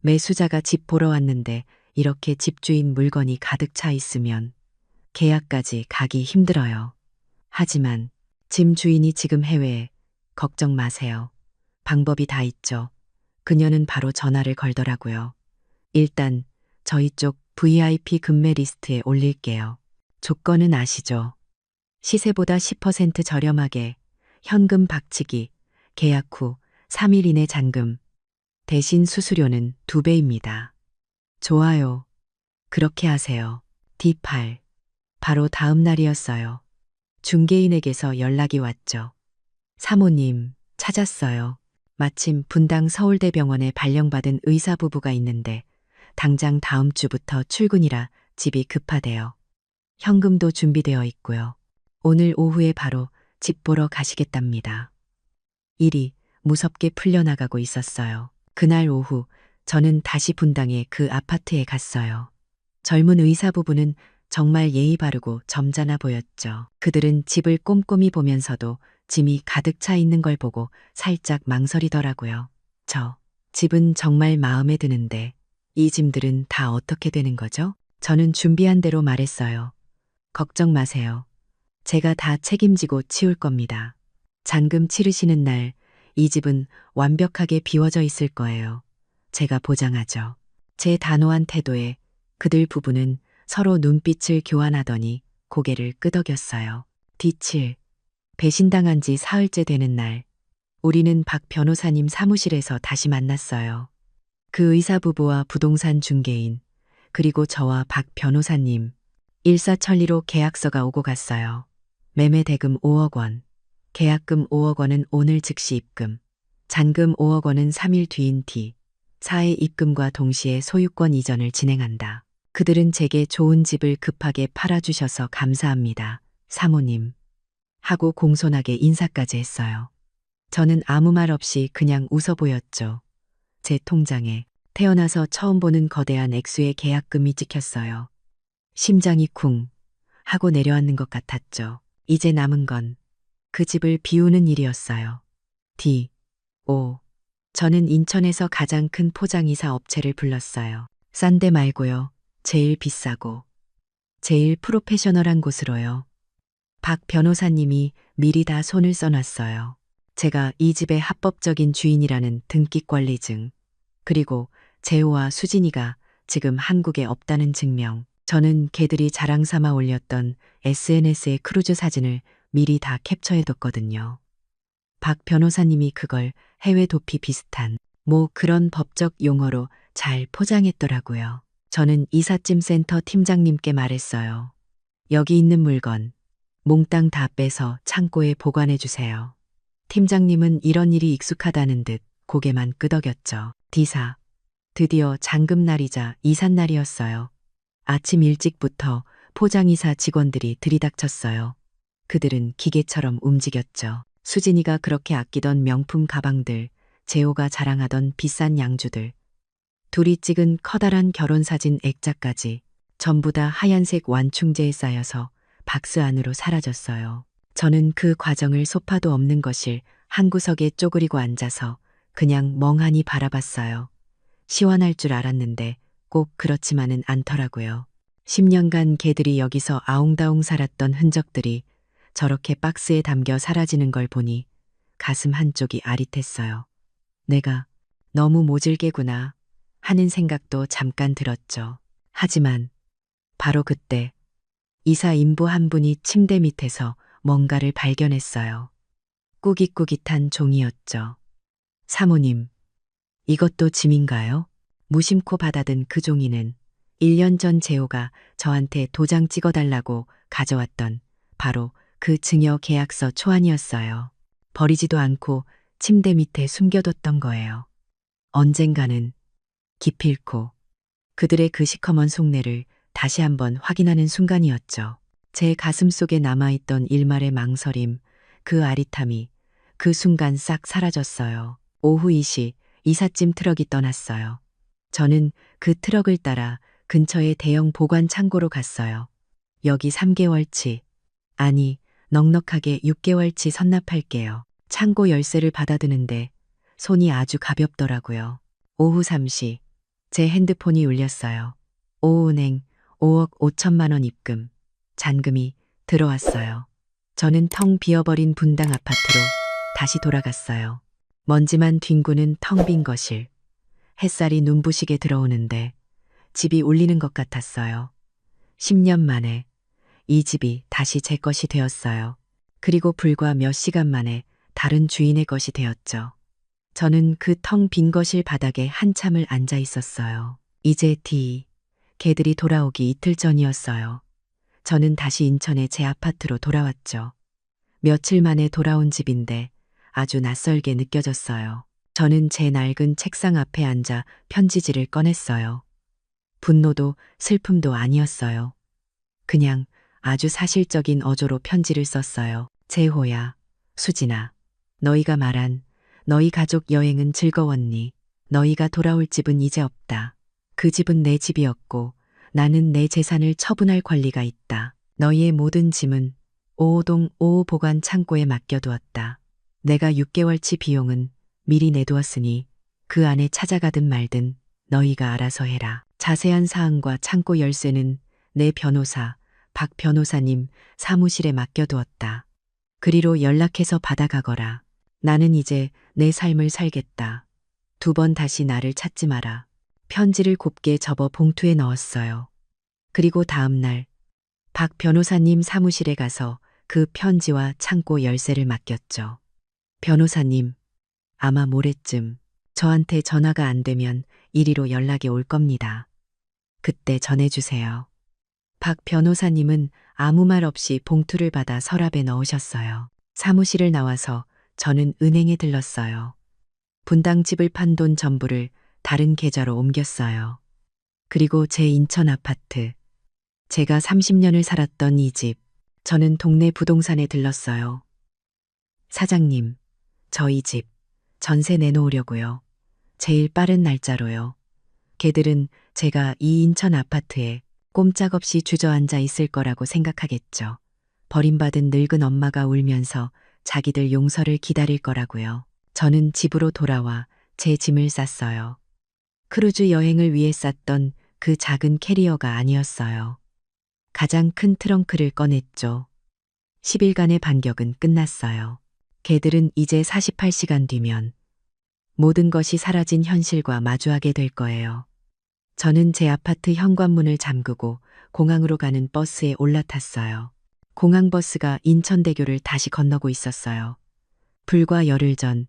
매수자가 집 보러 왔는데 이렇게 집주인 물건이 가득 차 있으면 계약까지 가기 힘들어요. 하지만 짐 주인이 지금 해외에 걱정 마세요. 방법이 다 있죠. 그녀는 바로 전화를 걸더라고요. 일단 저희 쪽 VIP 금매 리스트에 올릴게요. 조건은 아시죠? 시세보다 10% 저렴하게 현금 박치기, 계약 후 3일 이내 잔금, 대신 수수료는 2배입니다. 좋아요. 그렇게 하세요. D8. 바로 다음 날이었어요. 중개인에게서 연락이 왔죠. 사모님, 찾았어요. 마침 분당 서울대병원에 발령받은 의사 부부가 있는데 당장 다음 주부터 출근이라 집이 급하대요. 현금도 준비되어 있고요. 오늘 오후에 바로 집 보러 가시겠답니다. 일이 무섭게 풀려나가고 있었어요. 그날 오후 저는 다시 분당의 그 아파트에 갔어요. 젊은 의사 부부는 정말 예의 바르고 점잖아 보였죠. 그들은 집을 꼼꼼히 보면서도 짐이 가득 차 있는 걸 보고 살짝 망설이더라고요. 저 집은 정말 마음에 드는데 이 짐들은 다 어떻게 되는 거죠? 저는 준비한 대로 말했어요. 걱정 마세요. 제가 다 책임지고 치울 겁니다. 잔금 치르시는 날 이 집은 완벽하게 비워져 있을 거예요. 제가 보장하죠. 제 단호한 태도에 그들 부부는 서로 눈빛을 교환하더니 고개를 끄덕였어요. D7. 배신당한 지 사흘째 되는 날, 우리는 박 변호사님 사무실에서 다시 만났어요. 그 의사 부부와 부동산 중개인, 그리고 저와 박 변호사님, 일사천리로 계약서가 오고 갔어요. 매매 대금 5억 원, 계약금 5억 원은 오늘 즉시 입금, 잔금 5억 원은 3일 뒤인 D4의 입금과 동시에 소유권 이전을 진행한다. 그들은 제게 좋은 집을 급하게 팔아주셔서 감사합니다. 사모님. 하고 공손하게 인사까지 했어요. 저는 아무 말 없이 그냥 웃어 보였죠. 제 통장에 태어나서 처음 보는 거대한 액수의 계약금이 찍혔어요. 심장이 쿵 하고 내려앉는 것 같았죠. 이제 남은 건 그 집을 비우는 일이었어요. D5. 저는 인천에서 가장 큰 포장이사 업체를 불렀어요. 싼 데 말고요. 제일 비싸고 제일 프로페셔널한 곳으로요. 박 변호사님이 미리 다 손을 써놨어요. 제가 이 집의 합법적인 주인이라는 등기권리증, 그리고 재호와 수진이가 지금 한국에 없다는 증명. 저는 걔들이 자랑 삼아 올렸던 SNS의 크루즈 사진을 미리 다 캡처해뒀거든요. 박 변호사님이 그걸 해외 도피 비슷한 뭐 그런 법적 용어로 잘 포장했더라고요. 저는 이삿짐 센터 팀장님께 말했어요. 여기 있는 물건 몽땅 다 빼서 창고에 보관해 주세요. 팀장님은 이런 일이 익숙하다는 듯 고개만 끄덕였죠. D4. 드디어 잔금날이자 이삿날이었어요. 아침 일찍부터 포장이사 직원들이 들이닥쳤어요. 그들은 기계처럼 움직였죠. 수진이가 그렇게 아끼던 명품 가방들, 재호가 자랑하던 비싼 양주들, 둘이 찍은 커다란 결혼사진 액자까지 전부 다 하얀색 완충제에 쌓여서 박스 안으로 사라졌어요. 저는 그 과정을 소파도 없는 거실 한 구석에 쪼그리고 앉아서 그냥 멍하니 바라봤어요. 시원할 줄 알았는데 꼭 그렇지만은 않더라고요. 10년간 개들이 여기서 아웅다웅 살았던 흔적들이 저렇게 박스에 담겨 사라지는 걸 보니 가슴 한쪽이 아릿했어요. 내가 너무 모질개구나 하는 생각도 잠깐 들었죠. 하지만 바로 그때 이사 인부 한 분이 침대 밑에서 뭔가를 발견했어요. 꾸깃꾸깃한 종이였죠. 사모님, 이것도 짐인가요? 무심코 받아든 그 종이는 1년 전 재호가 저한테 도장 찍어달라고 가져왔던 바로 그 증여 계약서 초안이었어요. 버리지도 않고 침대 밑에 숨겨뒀던 거예요. 언젠가는 기필코 그들의 그 시커먼 속내를 다시 한번 확인하는 순간이었죠. 제 가슴 속에 남아있던 일말의 망설임, 그 아릿함이 그 순간 싹 사라졌어요. 오후 2시 이삿짐 트럭이 떠났어요. 저는 그 트럭을 따라 근처의 대형 보관 창고로 갔어요. 여기 3개월치, 아니 넉넉하게 6개월치 선납할게요. 창고 열쇠를 받아드는데 손이 아주 가볍더라고요. 오후 3시 제 핸드폰이 울렸어요. 오은행 5억 5천만 원 입금, 잔금이 들어왔어요. 저는 텅 비어버린 분당 아파트로 다시 돌아갔어요. 먼지만 뒹구는 텅 빈 거실. 햇살이 눈부시게 들어오는데 집이 울리는 것 같았어요. 10년 만에 이 집이 다시 제 것이 되었어요. 그리고 불과 몇 시간 만에 다른 주인의 것이 되었죠. 저는 그 텅 빈 거실 바닥에 한참을 앉아 있었어요. 이제 개들이 돌아오기 이틀 전이었어요. 저는 다시 인천의 제 아파트로 돌아왔죠. 며칠 만에 돌아온 집인데 아주 낯설게 느껴졌어요. 저는 제 낡은 책상 앞에 앉아 편지지를 꺼냈어요. 분노도 슬픔도 아니었어요. 그냥 아주 사실적인 어조로 편지를 썼어요. 재호야, 수진아, 너희가 말한 너희 가족 여행은 즐거웠니? 너희가 돌아올 집은 이제 없다. 그 집은 내 집이었고 나는 내 재산을 처분할 권리가 있다. 너희의 모든 짐은 5호동 5호 보관 창고에 맡겨두었다. 내가 6개월치 비용은 미리 내두었으니 그 안에 찾아가든 말든 너희가 알아서 해라. 자세한 사항과 창고 열쇠는 내 변호사 박 변호사님 사무실에 맡겨두었다. 그리로 연락해서 받아가거라. 나는 이제 내 삶을 살겠다. 2번 다시 나를 찾지 마라. 편지를 곱게 접어 봉투에 넣었어요. 그리고 다음 날 박 변호사님 사무실에 가서 그 편지와 창고 열쇠를 맡겼죠. 변호사님, 아마 모레쯤 저한테 전화가 안 되면 이리로 연락이 올 겁니다. 그때 전해주세요. 박 변호사님은 아무 말 없이 봉투를 받아 서랍에 넣으셨어요. 사무실을 나와서 저는 은행에 들렀어요. 분당집을 판 돈 전부를 다른 계좌로 옮겼어요. 그리고 제 인천 아파트, 제가 30년을 살았던 이 집, 저는 동네 부동산에 들렀어요. 사장님, 저희 집 전세 내놓으려고요. 제일 빠른 날짜로요. 걔들은 제가 이 인천 아파트에 꼼짝없이 주저앉아 있을 거라고 생각하겠죠. 버림받은 늙은 엄마가 울면서 자기들 용서를 기다릴 거라고요. 저는 집으로 돌아와 제 짐을 쌌어요. 크루즈 여행을 위해 쌌던 그 작은 캐리어가 아니었어요. 가장 큰 트렁크를 꺼냈죠. 10일간의 반격은 끝났어요. 걔들은 이제 48시간 뒤면 모든 것이 사라진 현실과 마주하게 될 거예요. 저는 제 아파트 현관문을 잠그고 공항으로 가는 버스에 올라탔어요. 공항버스가 인천대교를 다시 건너고 있었어요. 불과 열흘 전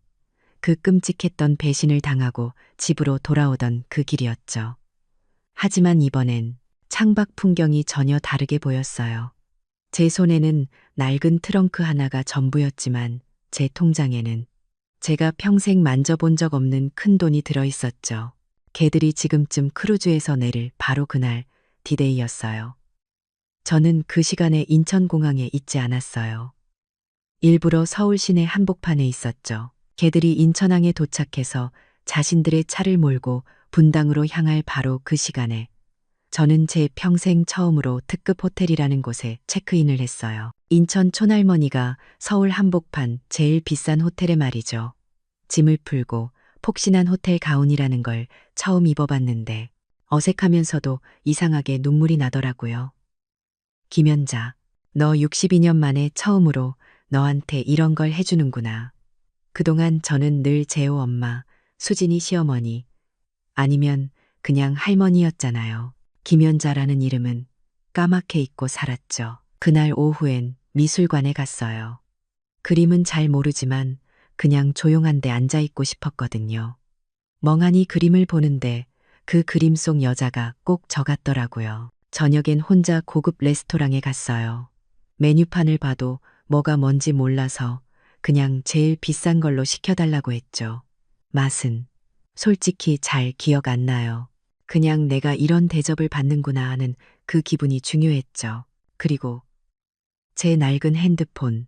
그 끔찍했던 배신을 당하고 집으로 돌아오던 그 길이었죠. 하지만 이번엔 창밖 풍경이 전혀 다르게 보였어요. 제 손에는 낡은 트렁크 하나가 전부였지만 제 통장에는 제가 평생 만져본 적 없는 큰 돈이 들어 있었죠. 걔들이 지금쯤 크루즈에서 내릴 바로 그날 디데이였어요. 저는 그 시간에 인천공항에 있지 않았어요. 일부러 서울 시내 한복판에 있었죠. 걔들이 인천항에 도착해서 자신들의 차를 몰고 분당으로 향할 바로 그 시간에 저는 제 평생 처음으로 특급 호텔이라는 곳에 체크인을 했어요. 인천 촌할머니가 서울 한복판 제일 비싼 호텔에 말이죠. 짐을 풀고 폭신한 호텔 가운이라는 걸 처음 입어봤는데 어색하면서도 이상하게 눈물이 나더라고요. 김연자, 너 62년 만에 처음으로 너한테 이런 걸 해주는구나. 그동안 저는 늘 재호 엄마, 수진이 시어머니, 아니면 그냥 할머니였잖아요. 김연자라는 이름은 까맣게 잊고 살았죠. 그날 오후엔 미술관에 갔어요. 그림은 잘 모르지만 그냥 조용한 데 앉아 있고 싶었거든요. 멍하니 그림을 보는데 그 그림 속 여자가 꼭 저 같더라고요. 저녁엔 혼자 고급 레스토랑에 갔어요. 메뉴판을 봐도 뭐가 뭔지 몰라서 그냥 제일 비싼 걸로 시켜달라고 했죠. 맛은 솔직히 잘 기억 안 나요. 그냥 내가 이런 대접을 받는구나 하는 그 기분이 중요했죠. 그리고 제 낡은 핸드폰.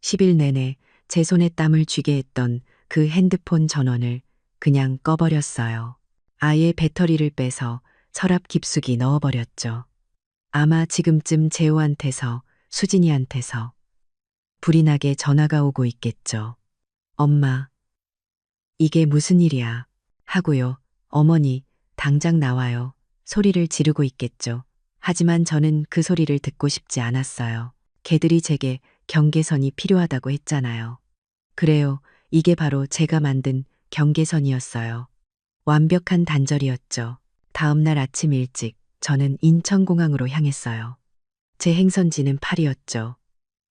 10일 내내 제 손에 땀을 쥐게 했던 그 핸드폰 전원을 그냥 꺼버렸어요. 아예 배터리를 빼서 서랍 깊숙이 넣어버렸죠. 아마 지금쯤 재호한테서, 수진이한테서 불이 나게 전화가 오고 있겠죠. 엄마, 이게 무슨 일이야? 하고요. 어머니, 당장 나와요. 소리를 지르고 있겠죠. 하지만 저는 그 소리를 듣고 싶지 않았어요. 개들이 제게 경계선이 필요하다고 했잖아요. 그래요. 이게 바로 제가 만든 경계선이었어요. 완벽한 단절이었죠. 다음 날 아침 일찍 저는 인천공항으로 향했어요. 제 행선지는 파리였죠.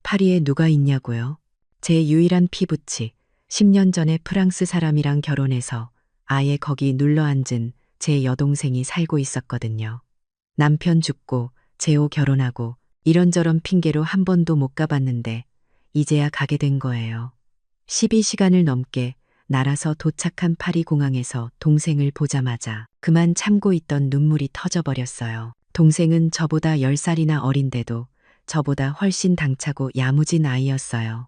파리에 누가 있냐고요? 제 유일한 피부치, 10년 전에 프랑스 사람이랑 결혼해서 아예 거기 눌러앉은 제 여동생이 살고 있었거든요. 남편 죽고 재호 결혼하고 이런저런 핑계로 한 번도 못 가봤는데 이제야 가게 된 거예요. 12시간을 넘게 날아서 도착한 파리 공항에서 동생을 보자마자 그만 참고 있던 눈물이 터져버렸어요. 동생은 저보다 10살이나 어린데도 저보다 훨씬 당차고 야무진 아이였어요.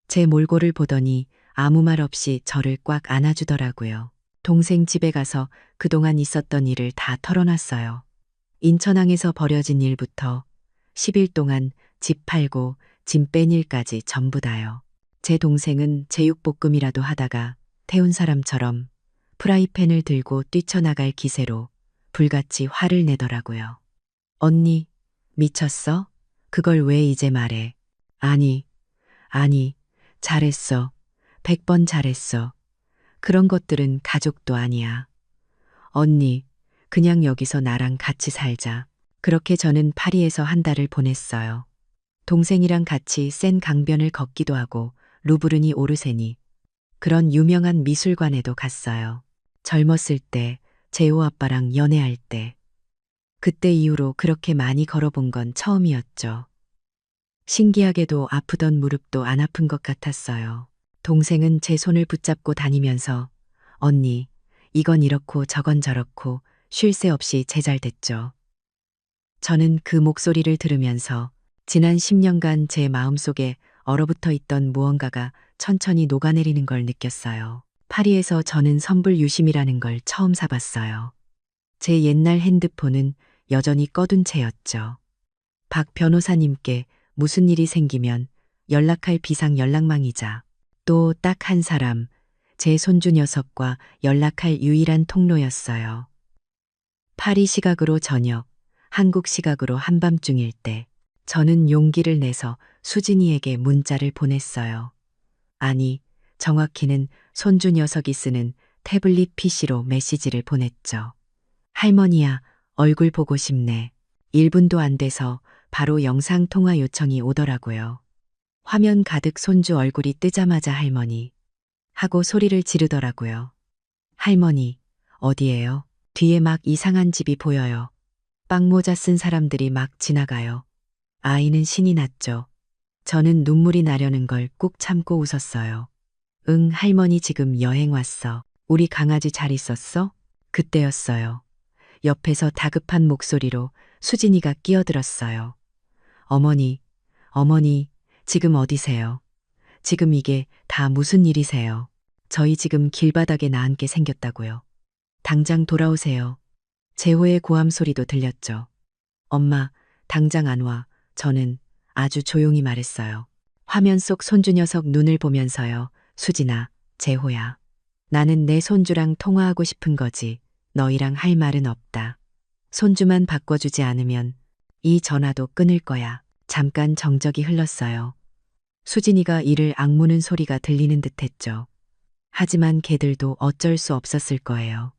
제 몰골을 보더니 아무 말 없이 저를 꽉 안아주더라고요. 동생 집에 가서 그동안 있었던 일을 다 털어놨어요. 인천항에서 벌어진 일부터 10일 동안 집 팔고 짐 뺀 일까지 전부 다요. 제 동생은 제육볶음이라도 하다가 태운 사람처럼 프라이팬을 들고 뛰쳐나갈 기세로 불같이 화를 내더라고요. 언니, 미쳤어? 그걸 왜 이제 말해? 아니, 잘했어. 100번 잘했어. 그런 것들은 가족도 아니야. 언니, 그냥 여기서 나랑 같이 살자. 그렇게 저는 파리에서 한 달을 보냈어요. 동생이랑 같이 센 강변을 걷기도 하고 루브르니 오르세니 그런 유명한 미술관에도 갔어요. 젊었을 때, 재호 아빠랑 연애할 때. 그때 이후로 그렇게 많이 걸어본 건 처음이었죠. 신기하게도 아프던 무릎도 안 아픈 것 같았어요. 동생은 제 손을 붙잡고 다니면서 언니, 이건 이렇고 저건 저렇고 쉴 새 없이 제잘됐죠. 저는 그 목소리를 들으면서 지난 10년간 제 마음속에 얼어붙어 있던 무언가가 천천히 녹아내리는 걸 느꼈어요. 파리에서 저는 선불 유심이라는 걸 처음 사봤어요. 제 옛날 핸드폰은 여전히 꺼둔 채였죠. 박 변호사님께 무슨 일이 생기면 연락할 비상 연락망이자 또 딱 한 사람, 제 손주 녀석과 연락할 유일한 통로였어요. 파리 시각으로 저녁, 한국 시각으로 한밤중일 때 저는 용기를 내서 수진이에게 문자를 보냈어요. 아니, 정확히는 손주 녀석이 쓰는 태블릿 PC로 메시지를 보냈죠. 할머니야, 얼굴 보고 싶네. 1분도 안 돼서 바로 영상통화 요청이 오더라고요. 화면 가득 손주 얼굴이 뜨자마자 할머니 하고 소리를 지르더라고요. 할머니, 어디에요? 뒤에 막 이상한 집이 보여요. 빵모자 쓴 사람들이 막 지나가요. 아이는 신이 났죠. 저는 눈물이 나려는 걸 꾹 참고 웃었어요. 응, 할머니 지금 여행 왔어. 우리 강아지 잘 있었어? 그때였어요. 옆에서 다급한 목소리로 수진이가 끼어들었어요. 어머니, 어머니, 지금 어디세요? 지금 이게 다 무슨 일이세요? 저희 지금 길바닥에 나앉게 생겼다고요. 당장 돌아오세요. 재호의 고함 소리도 들렸죠. 엄마, 당장 안 와. 저는 아주 조용히 말했어요. 화면 속 손주 녀석 눈을 보면서요. 수진아, 재호야. 나는 내 손주랑 통화하고 싶은 거지. 너희랑 할 말은 없다. 손주만 바꿔주지 않으면 이 전화도 끊을 거야. 잠깐 정적이 흘렀어요. 수진이가 이를 악무는 소리가 들리는 듯 했죠. 하지만 걔들도 어쩔 수 없었을 거예요.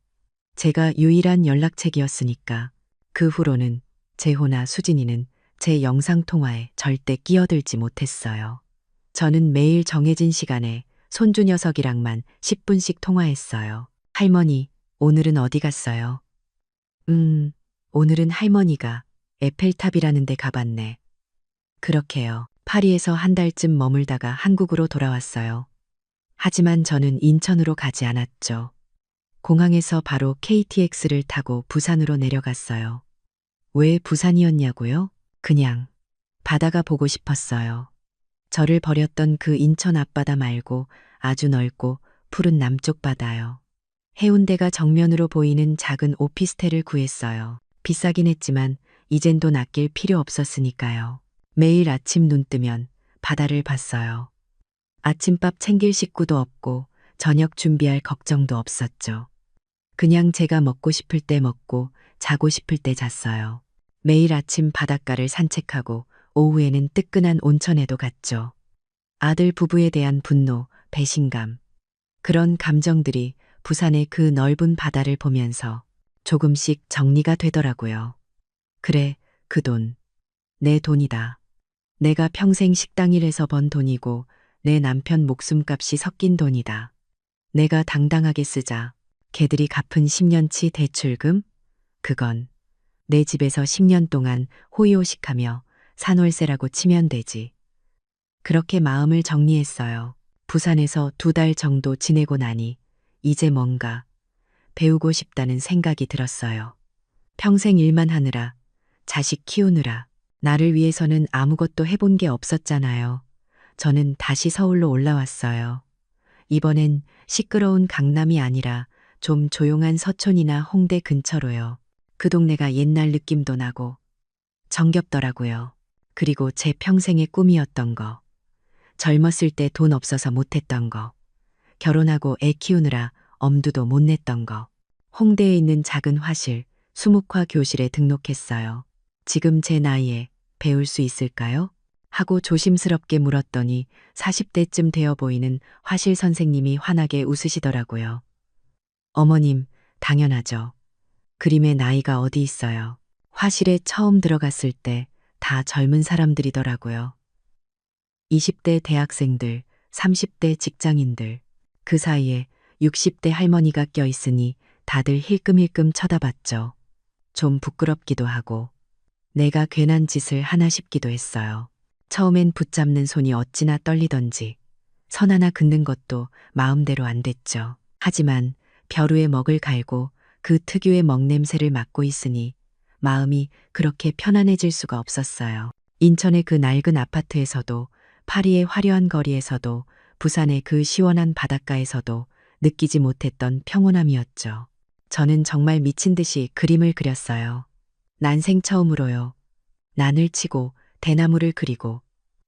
제가 유일한 연락책이었으니까. 그 후로는 재호나 수진이는 제 영상통화에 절대 끼어들지 못했어요. 저는 매일 정해진 시간에 손주 녀석이랑만 10분씩 통화했어요. 할머니, 오늘은 어디 갔어요? 오늘은 할머니가 에펠탑이라는 데 가봤네. 그렇게요. 파리에서 한 달쯤 머물다가 한국으로 돌아왔어요. 하지만 저는 인천으로 가지 않았죠. 공항에서 바로 KTX를 타고 부산으로 내려갔어요. 왜 부산이었냐고요? 그냥 바다가 보고 싶었어요. 저를 버렸던 그 인천 앞바다 말고 아주 넓고 푸른 남쪽 바다요. 해운대가 정면으로 보이는 작은 오피스텔을 구했어요. 비싸긴 했지만 이젠 돈 아낄 필요 없었으니까요. 매일 아침 눈 뜨면 바다를 봤어요. 아침밥 챙길 식구도 없고 저녁 준비할 걱정도 없었죠. 그냥 제가 먹고 싶을 때 먹고 자고 싶을 때 잤어요. 매일 아침 바닷가를 산책하고 오후에는 뜨끈한 온천에도 갔죠. 아들 부부에 대한 분노, 배신감, 그런 감정들이 부산의 그 넓은 바다를 보면서 조금씩 정리가 되더라고요. 그래, 그 돈. 내 돈이다. 내가 평생 식당 일해서 번 돈이고 내 남편 목숨값이 섞인 돈이다. 내가 당당하게 쓰자. 걔들이 갚은 10년치 대출금? 그건 내 집에서 10년 동안 호의호식하며 산월세라고 치면 되지. 그렇게 마음을 정리했어요. 부산에서 2달 정도 지내고 나니 이제 뭔가 배우고 싶다는 생각이 들었어요. 평생 일만 하느라, 자식 키우느라, 나를 위해서는 아무것도 해본 게 없었잖아요. 저는 다시 서울로 올라왔어요. 이번엔 시끄러운 강남이 아니라 좀 조용한 서촌이나 홍대 근처로요. 그 동네가 옛날 느낌도 나고 정겹더라고요. 그리고 제 평생의 꿈이었던 거. 젊었을 때 돈 없어서 못했던 거. 결혼하고 애 키우느라 엄두도 못 냈던 거. 홍대에 있는 작은 화실, 수묵화 교실에 등록했어요. 지금 제 나이에 배울 수 있을까요? 하고 조심스럽게 물었더니 40대쯤 되어 보이는 화실 선생님이 환하게 웃으시더라고요. 어머님, 당연하죠. 그림의 나이가 어디 있어요. 화실에 처음 들어갔을 때 다 젊은 사람들이더라고요. 20대 대학생들, 30대 직장인들, 그 사이에 60대 할머니가 껴있으니 다들 힐끔힐끔 쳐다봤죠. 좀 부끄럽기도 하고 내가 괜한 짓을 하나 싶기도 했어요. 처음엔 붙잡는 손이 어찌나 떨리던지 선 하나 긋는 것도 마음대로 안 됐죠. 하지만 벼루에 먹을 갈고 그 특유의 먹냄새를 맡고 있으니 마음이 그렇게 편안해질 수가 없었어요. 인천의 그 낡은 아파트에서도 파리의 화려한 거리에서도 부산의 그 시원한 바닷가에서도 느끼지 못했던 평온함이었죠. 저는 정말 미친 듯이 그림을 그렸어요. 난생 처음으로요. 난을 치고 대나무를 그리고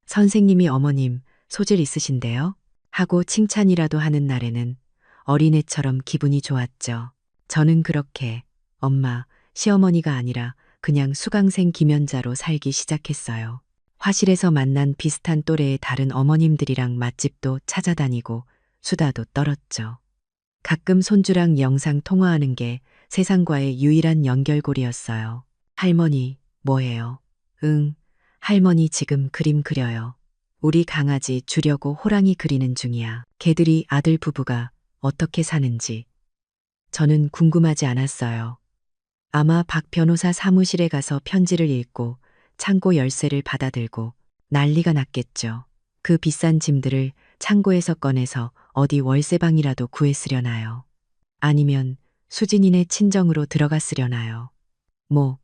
선생님이 어머님 소질 있으신데요? 하고 칭찬이라도 하는 날에는 어린애처럼 기분이 좋았죠. 저는 그렇게 엄마, 시어머니가 아니라 그냥 수강생 김연자로 살기 시작했어요. 화실에서 만난 비슷한 또래의 다른 어머님들이랑 맛집도 찾아다니고 수다도 떨었죠. 가끔 손주랑 영상 통화하는 게 세상과의 유일한 연결고리였어요. 할머니, 뭐해요? 응, 할머니 지금 그림 그려요. 우리 강아지 주려고 호랑이 그리는 중이야. 걔들이 아들 부부가 어떻게 사는지 저는 궁금하지 않았어요. 아마 박 변호사 사무실에 가서 편지를 읽고 창고 열쇠를 받아들고 난리가 났겠죠. 그 비싼 짐들을 창고에서 꺼내서 어디 월세방이라도 구했으려나요? 아니면 수진이네 친정으로 들어갔으려나요? 뭐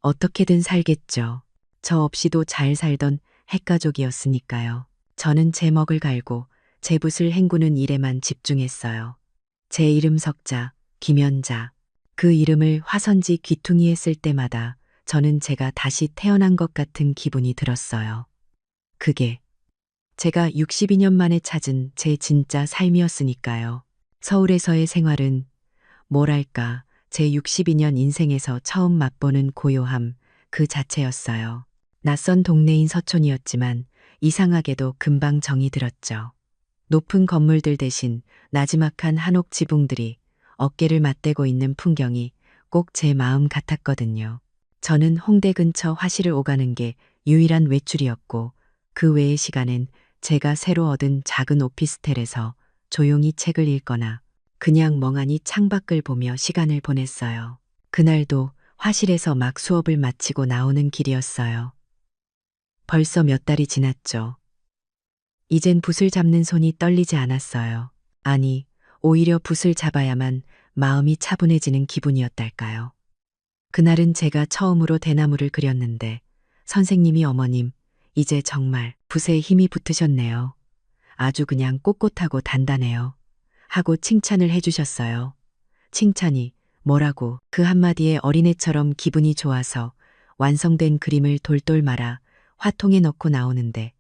어떻게든 살겠죠. 저 없이도 잘 살던 핵가족이었으니까요. 저는 제 먹을 갈고 제 붓을 헹구는 일에만 집중했어요. 제 이름 석자, 김연자. 그 이름을 화선지 귀퉁이에 쓸 때마다 저는 제가 다시 태어난 것 같은 기분이 들었어요. 그게 제가 62년 만에 찾은 제 진짜 삶이었으니까요. 서울에서의 생활은 뭐랄까 제 62년 인생에서 처음 맛보는 고요함 그 자체였어요. 낯선 동네인 서촌이었지만 이상하게도 금방 정이 들었죠. 높은 건물들 대신 나지막한 한옥 지붕들이 어깨를 맞대고 있는 풍경이 꼭 제 마음 같았거든요. 저는 홍대 근처 화실을 오가는 게 유일한 외출이었고 그 외의 시간엔 제가 새로 얻은 작은 오피스텔에서 조용히 책을 읽거나 그냥 멍하니 창밖을 보며 시간을 보냈어요. 그날도 화실에서 막 수업을 마치고 나오는 길이었어요. 벌써 몇 달이 지났죠. 이젠 붓을 잡는 손이 떨리지 않았어요. 아니, 오히려 붓을 잡아야만 마음이 차분해지는 기분이었달까요. 그날은 제가 처음으로 대나무를 그렸는데 선생님이 어머님, 이제 정말 붓에 힘이 붙으셨네요. 아주 그냥 꼿꼿하고 단단해요. 하고 칭찬을 해주셨어요. 칭찬이 뭐라고 그 한마디에 어린애처럼 기분이 좋아서 완성된 그림을 돌돌 말아 화통에 넣고 나오는데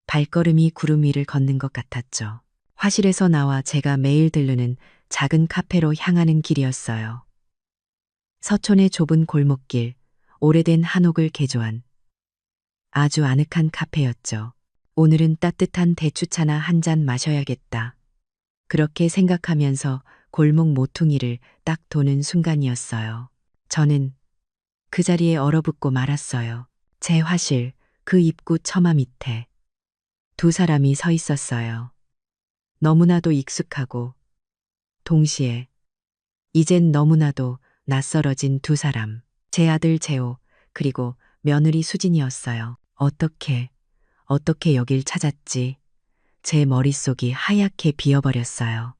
발걸음이 구름 위를 걷는 것 같았죠. 화실에서 나와 제가 매일 들르는 작은 카페로 향하는 길이었어요. 서촌의 좁은 골목길, 오래된 한옥을 개조한 아주 아늑한 카페였죠. 오늘은 따뜻한 대추차나 한 잔 마셔야겠다. 그렇게 생각하면서 골목 모퉁이를 딱 도는 순간이었어요. 저는 그 자리에 얼어붙고 말았어요. 제 화실, 그 입구 처마 밑에 두 사람이 서 있었어요. 너무나도 익숙하고 동시에 이젠 너무나도 낯설어진 두 사람. 제 아들 재호, 그리고 며느리 수진이었어요. 어떻게 여길 찾았지? 제 머릿속이 하얗게 비어버렸어요.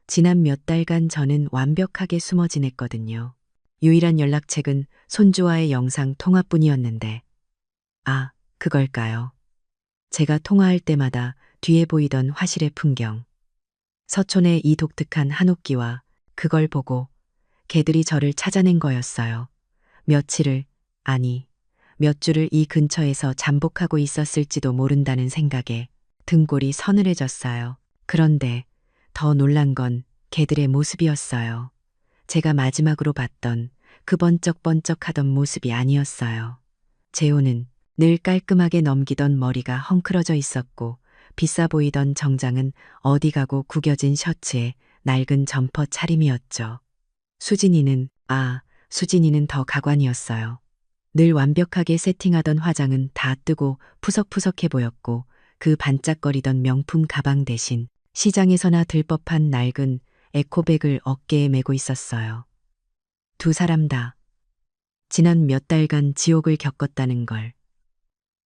지난 몇 달간 저는 완벽하게 숨어 지냈거든요. 유일한 연락책은 손주와의 영상 통화뿐이었는데, 아, 그걸까요? 제가 통화할 때마다 뒤에 보이던 화실의 풍경, 서촌의 이 독특한 한옥기와 그걸 보고 개들이 저를 찾아낸 거였어요. 며칠을, 아니, 몇 주를 이 근처에서 잠복하고 있었을지도 모른다는 생각에 등골이 서늘해졌어요. 그런데 더 놀란 건 개들의 모습이었어요. 제가 마지막으로 봤던 그 번쩍번쩍하던 모습이 아니었어요. 재호는 늘 깔끔하게 넘기던 머리가 헝클어져 있었고 비싸 보이던 정장은 어디 가고 구겨진 셔츠에 낡은 점퍼 차림이었죠. 수진이는 더 가관이었어요. 늘 완벽하게 세팅하던 화장은 다 뜨고 푸석푸석해 보였고 그 반짝거리던 명품 가방 대신 시장에서나 들 법한 낡은 에코백을 어깨에 메고 있었어요. 두 사람 다 지난 몇 달간 지옥을 겪었다는 걸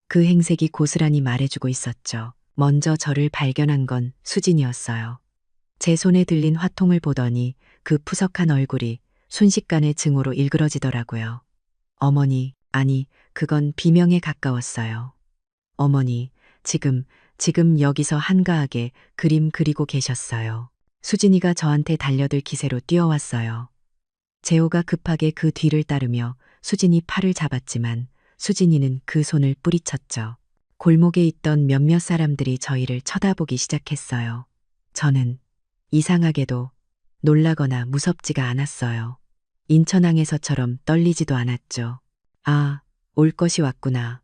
그 행색이 고스란히 말해주고 있었죠. 먼저 저를 발견한 건 수진이었어요. 제 손에 들린 화통을 보더니 그 푸석한 얼굴이 순식간에 증오로 일그러지더라고요. 어머니, 아니, 그건 비명에 가까웠어요. 어머니, 지금 여기서 한가하게 그림 그리고 계셨어요. 수진이가 저한테 달려들 기세로 뛰어왔어요. 재호가 급하게 그 뒤를 따르며 수진이 팔을 잡았지만 수진이는 그 손을 뿌리쳤죠. 골목에 있던 몇몇 사람들이 저희를 쳐다보기 시작했어요. 저는 이상하게도 놀라거나 무섭지가 않았어요. 인천항에서처럼 떨리지도 않았죠. 아, 올 것이 왔구나.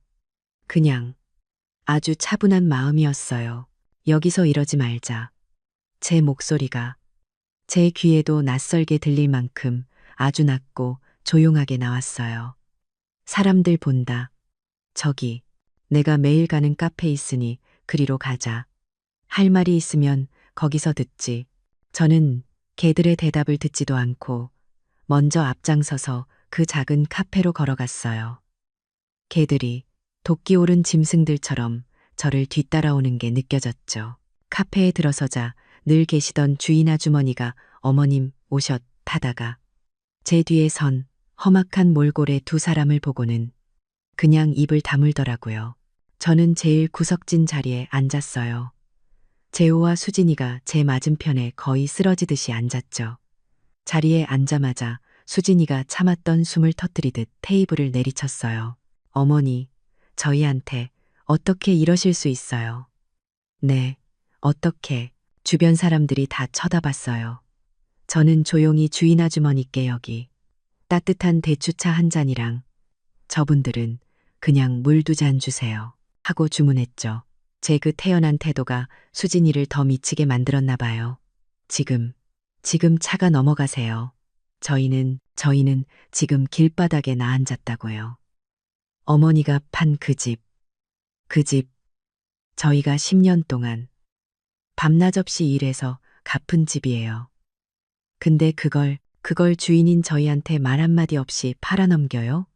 그냥 아주 차분한 마음이었어요. 여기서 이러지 말자. 제 목소리가 제 귀에도 낯설게 들릴 만큼 아주 낮고 조용하게 나왔어요. 사람들 본다. 저기, 내가 매일 가는 카페 있으니 그리로 가자. 할 말이 있으면 거기서 듣지. 저는 개들의 대답을 듣지도 않고 먼저 앞장서서 그 작은 카페로 걸어갔어요. 개들이 도끼 오른 짐승들처럼 저를 뒤따라오는 게 느껴졌죠. 카페에 들어서자 늘 계시던 주인 아주머니가 어머님 오셨 하다가 제 뒤에 선 험악한 몰골의 두 사람을 보고는 그냥 입을 다물더라고요. 저는 제일 구석진 자리에 앉았어요. 재호와 수진이가 제 맞은편에 거의 쓰러지듯이 앉았죠. 자리에 앉자마자 수진이가 참았던 숨을 터뜨리듯 테이블을 내리쳤어요. 어머니, 저희한테 어떻게 이러실 수 있어요? 네, 어떻게? 주변 사람들이 다 쳐다봤어요. 저는 조용히 주인 아주머니께 여기 따뜻한 대추차 한 잔이랑 저분들은 그냥 물 두 잔 주세요 하고 주문했죠. 제 그 태연한 태도가 수진이를 더 미치게 만들었나 봐요. 지금 차가 넘어가세요. 저희는 지금 길바닥에 나앉았다고요. 어머니가 판 그 집, 저희가 10년 동안 밤낮 없이 일해서 갚은 집이에요. 근데 그걸 주인인 저희한테 말 한마디 없이 팔아넘겨요?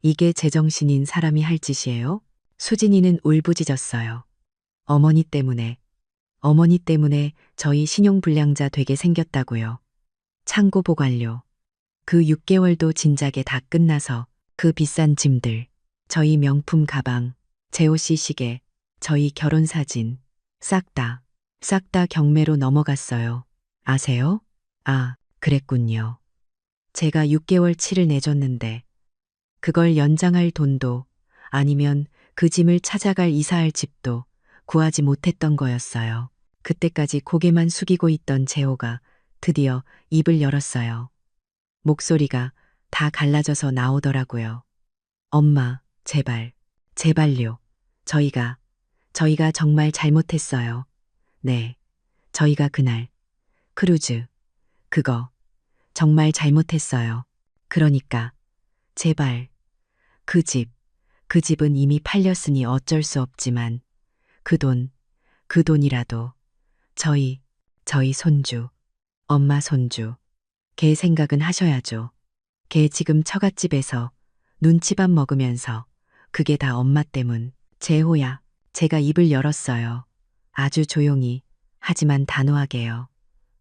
이게 제정신인 사람이 할 짓이에요? 수진이는 울부짖었어요. 어머니 때문에 저희 신용불량자 되게 생겼다고요. 창고 보관료. 그 6개월도 진작에 다 끝나서 그 비싼 짐들, 저희 명품 가방, 재호 씨 시계, 저희 결혼 사진, 싹 다 경매로 넘어갔어요. 아세요? 아, 그랬군요. 제가 6개월 치를 내줬는데 그걸 연장할 돈도 아니면 그 짐을 찾아갈 이사할 집도 구하지 못했던 거였어요. 그때까지 고개만 숙이고 있던 재호가 드디어 입을 열었어요. 목소리가 다 갈라져서 나오더라고요. 엄마, 제발, 제발요. 저희가 정말 잘못했어요. 네, 저희가 그날, 크루즈, 그거, 정말 잘못했어요. 그러니까, 제발, 그 집, 그 집은 이미 팔렸으니 어쩔 수 없지만, 그 돈, 그 돈이라도, 저희 손주, 엄마 손주, 걔 생각은 하셔야죠. 걔 지금 처갓집에서 눈치밥 먹으면서, 그게 다 엄마 때문. 재호야, 제가 입을 열었어요. 아주 조용히, 하지만 단호하게요.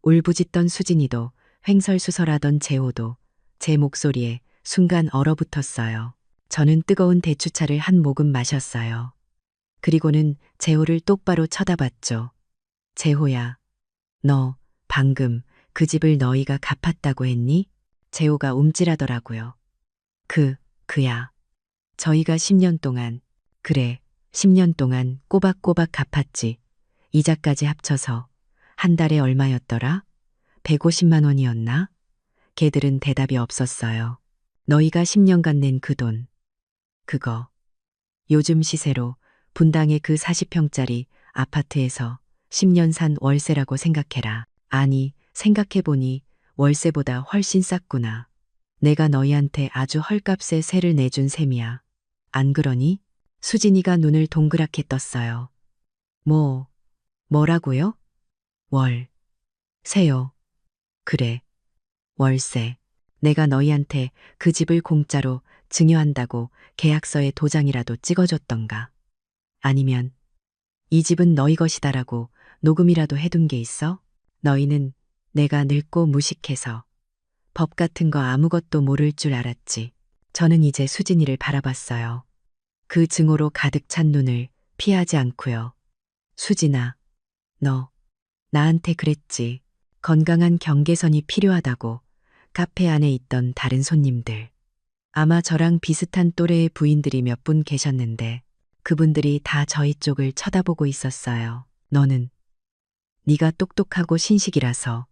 울부짖던 수진이도 횡설수설하던 재호도 제 목소리에 순간 얼어붙었어요. 저는 뜨거운 대추차를 한 모금 마셨어요. 그리고는 재호를 똑바로 쳐다봤죠. 재호야, 너 방금 그 집을 너희가 갚았다고 했니? 재호가 움찔하더라고요. 그야. 저희가 10년 동안, 그래, 10년 동안 꼬박꼬박 갚았지. 이자까지 합쳐서 한 달에 얼마였더라? 150만 원이었나? 걔들은 대답이 없었어요. 너희가 10년간 낸 그 돈. 그거. 요즘 시세로 분당의 그 40평짜리 아파트에서 10년 산 월세라고 생각해라. 아니, 생각해보니 월세보다 훨씬 쌌구나. 내가 너희한테 아주 헐값에 세를 내준 셈이야. 안 그러니? 수진이가 눈을 동그랗게 떴어요. 뭐라고요? 세요. 그래, 월세. 내가 너희한테 그 집을 공짜로 증여한다고 계약서에 도장이라도 찍어줬던가. 아니면 이 집은 너희 것이다라고 녹음이라도 해둔 게 있어? 너희는 내가 늙고 무식해서 법 같은 거 아무것도 모를 줄 알았지. 저는 이제 수진이를 바라봤어요. 그 증오로 가득 찬 눈을 피하지 않고요. 수진아, 너 나한테 그랬지. 건강한 경계선이 필요하다고. 카페 안에 있던 다른 손님들. 아마 저랑 비슷한 또래의 부인들이 몇 분 계셨는데 그분들이 다 저희 쪽을 쳐다보고 있었어요. 너는 네가 똑똑하고 신식이라서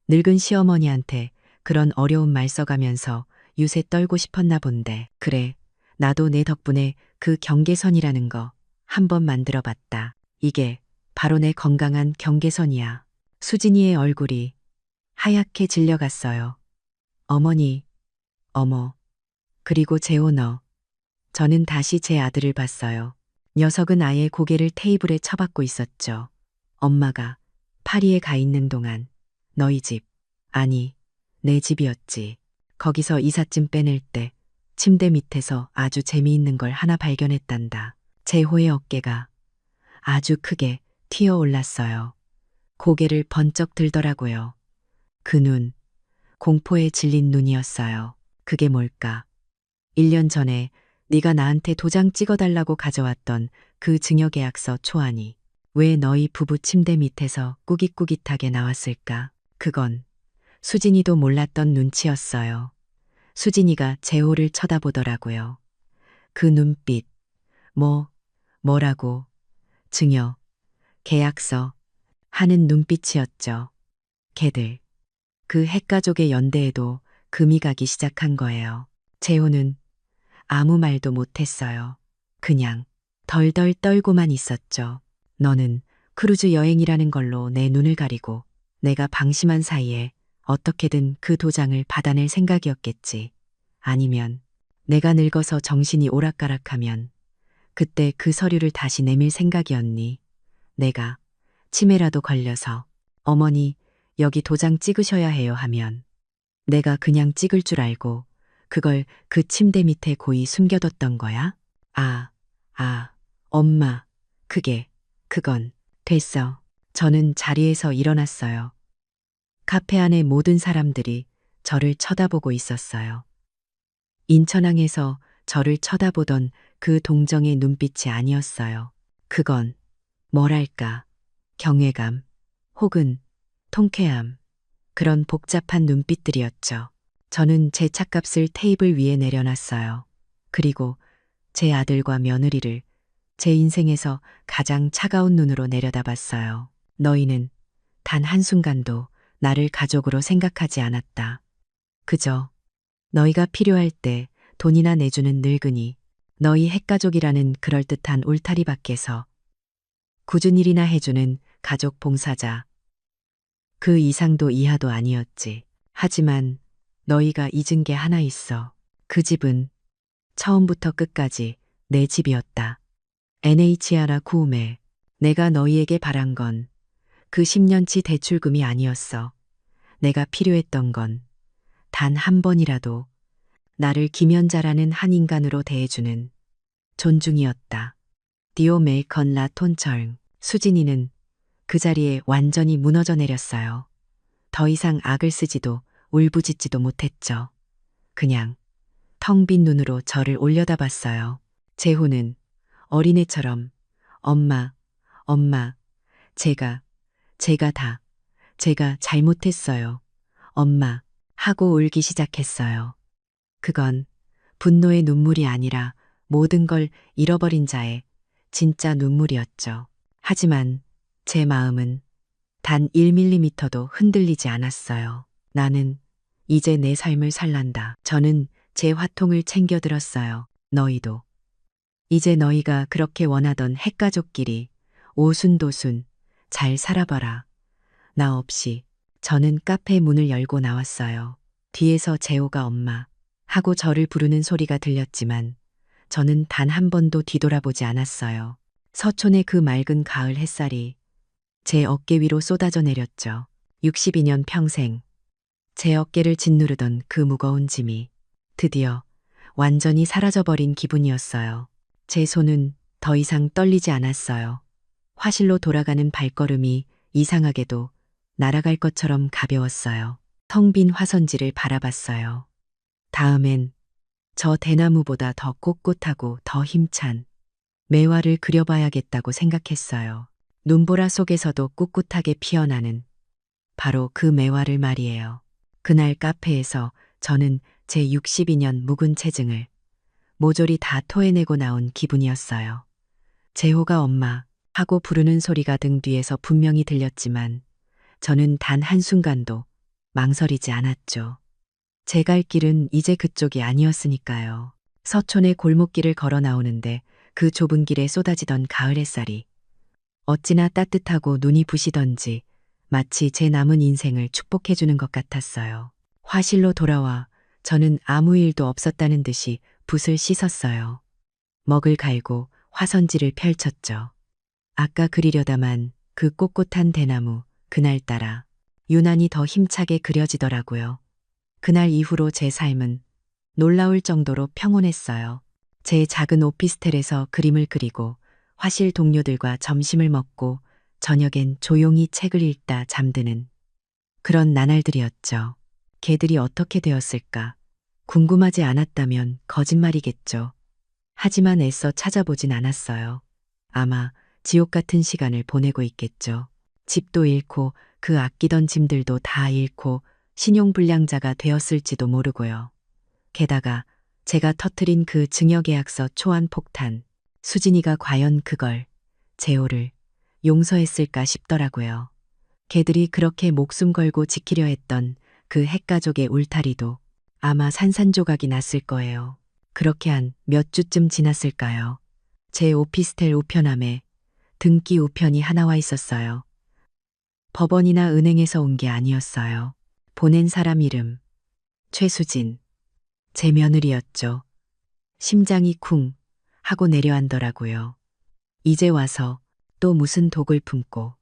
늙은 시어머니한테 그런 어려운 말 써가면서 유세 떨고 싶었나 본데. 그래, 나도 내 덕분에 그 경계선이라는 거 한번 만들어 봤다. 이게 바로 내 건강한 경계선이야. 수진이의 얼굴이 하얗게 질려갔어요. 어머니, 어머, 그리고 재호 너. 저는 다시 제 아들을 봤어요. 녀석은 아예 고개를 테이블에 쳐박고 있었죠. 엄마가 파리에 가 있는 동안 너희 집, 아니, 내 집이었지. 거기서 이삿짐 빼낼 때 침대 밑에서 아주 재미있는 걸 하나 발견했단다. 재호의 어깨가 아주 크게 튀어 올랐어요. 고개를 번쩍 들더라고요. 그 눈, 공포에 질린 눈이었어요. 그게 뭘까? 1년 전에 네가 나한테 도장 찍어달라고 가져왔던 그 증여계약서 초안이 왜 너희 부부 침대 밑에서 꾸깃꾸깃하게 나왔을까? 그건 수진이도 몰랐던 눈치였어요. 수진이가 재호를 쳐다보더라고요. 그 눈빛, 뭐라고, 증여, 계약서 하는 눈빛이었죠. 걔들, 그 핵가족의 연대에도 금이 가기 시작한 거예요. 재호는 아무 말도 못했어요. 그냥 덜덜 떨고만 있었죠. 너는 크루즈 여행이라는 걸로 내 눈을 가리고 내가 방심한 사이에 어떻게든 그 도장을 받아낼 생각이었겠지. 아니면 내가 늙어서 정신이 오락가락하면 그때 그 서류를 다시 내밀 생각이었니? 내가 치매라도 걸려서 어머니 여기 도장 찍으셔야 해요 하면 내가 그냥 찍을 줄 알고 그걸 그 침대 밑에 고이 숨겨뒀던 거야? 엄마, 그건 됐어. 저는 자리에서 일어났어요. 카페 안의 모든 사람들이 저를 쳐다보고 있었어요. 인천항에서 저를 쳐다보던 그 동정의 눈빛이 아니었어요. 그건 뭐랄까, 경외감, 혹은 통쾌함, 그런 복잡한 눈빛들이었죠. 저는 제 찻값을 테이블 위에 내려놨어요. 그리고 제 아들과 며느리를 제 인생에서 가장 차가운 눈으로 내려다봤어요. 너희는 단 한순간도 나를 가족으로 생각하지 않았다. 그저 너희가 필요할 때 돈이나 내주는 늙은이, 너희 핵가족이라는 그럴듯한 울타리 밖에서 굳은 일이나 해주는 가족 봉사자. 그 이상도 이하도 아니었지. 하지만 너희가 잊은 게 하나 있어. 그 집은 처음부터 끝까지 내 집이었다. NHRA 구음에 내가 너희에게 바란 건 그 10년치 대출금이 아니었어. 내가 필요했던 건 단 한 번이라도 나를 김연자라는 한 인간으로 대해주는 존중이었다. 디오 메이컨 라 톤철. 수진이는 그 자리에 완전히 무너져 내렸어요. 더 이상 악을 쓰지도 울부짖지도 못했죠. 그냥 텅 빈 눈으로 저를 올려다봤어요. 재호는 어린애처럼 엄마, 엄마, 제가 잘못했어요. 엄마, 하고 울기 시작했어요. 그건 분노의 눈물이 아니라 모든 걸 잃어버린 자의 진짜 눈물이었죠. 하지만 제 마음은 단 1mm도 흔들리지 않았어요. 나는 이제 내 삶을 살란다. 저는 제 화통을 챙겨들었어요. 너희도. 이제 너희가 그렇게 원하던 핵가족끼리 오순도순 잘 살아봐라. 나 없이. 저는 카페 문을 열고 나왔어요. 뒤에서 재호가 엄마 하고 저를 부르는 소리가 들렸지만 저는 단 한 번도 뒤돌아보지 않았어요. 서촌의 그 맑은 가을 햇살이 제 어깨 위로 쏟아져 내렸죠. 62년 평생 제 어깨를 짓누르던 그 무거운 짐이 드디어 완전히 사라져버린 기분이었어요. 제 손은 더 이상 떨리지 않았어요. 화실로 돌아가는 발걸음이 이상하게도 날아갈 것처럼 가벼웠어요. 텅 빈 화선지를 바라봤어요. 다음엔 저 대나무보다 더 꼿꼿하고 더 힘찬 매화를 그려봐야겠다고 생각했어요. 눈보라 속에서도 꿋꿋하게 피어나는 바로 그 매화를 말이에요. 그날 카페에서 저는 제 62년 묵은 체증을 모조리 다 토해내고 나온 기분이었어요. 재호가 엄마 하고 부르는 소리가 등 뒤에서 분명히 들렸지만 저는 단 한순간도 망설이지 않았죠. 제 갈 길은 이제 그쪽이 아니었으니까요. 서촌의 골목길을 걸어 나오는데 그 좁은 길에 쏟아지던 가을 햇살이 어찌나 따뜻하고 눈이 부시던지 마치 제 남은 인생을 축복해주는 것 같았어요. 화실로 돌아와 저는 아무 일도 없었다는 듯이 붓을 씻었어요. 먹을 갈고 화선지를 펼쳤죠. 아까 그리려다만 그 꼿꼿한 대나무 그날따라 유난히 더 힘차게 그려지더라고요. 그날 이후로 제 삶은 놀라울 정도로 평온했어요. 제 작은 오피스텔에서 그림을 그리고 화실 동료들과 점심을 먹고 저녁엔 조용히 책을 읽다 잠드는 그런 나날들이었죠. 걔들이 어떻게 되었을까? 궁금하지 않았다면 거짓말이겠죠. 하지만 애써 찾아보진 않았어요. 아마 지옥 같은 시간을 보내고 있겠죠. 집도 잃고 그 아끼던 짐들도 다 잃고 신용불량자가 되었을지도 모르고요. 게다가 제가 터뜨린 그 증여계약서 초안 폭탄, 수진이가 과연 그걸, 재호를 용서했을까 싶더라고요. 걔들이 그렇게 목숨 걸고 지키려 했던 그 핵가족의 울타리도 아마 산산조각이 났을 거예요. 그렇게 한 몇 주쯤 지났을까요? 제 오피스텔 우편함에 등기 우편이 하나 와 있었어요. 법원이나 은행에서 온 게 아니었어요. 보낸 사람 이름, 최수진. 제 며느리였죠. 심장이 쿵 하고 내려앉더라고요. 이제 와서 또 무슨 독을 품고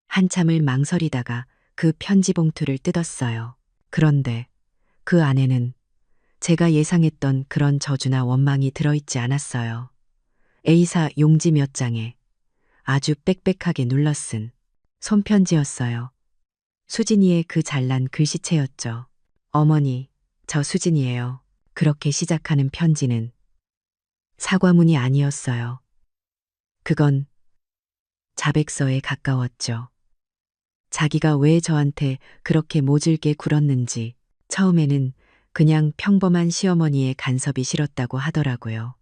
한참을 망설이다가 그 편지 봉투를 뜯었어요. 그런데 그 안에는 제가 예상했던 그런 저주나 원망이 들어있지 않았어요. A사 용지 몇 장에 아주 빽빽하게 눌러쓴 손편지였어요. 수진이의 그 잘난 글씨체였죠. 어머니, 저 수진이에요. 그렇게 시작하는 편지는 사과문이 아니었어요. 그건 자백서에 가까웠죠. 자기가 왜 저한테 그렇게 모질게 굴었는지 처음에는 그냥 평범한 시어머니의 간섭이 싫었다고 하더라고요.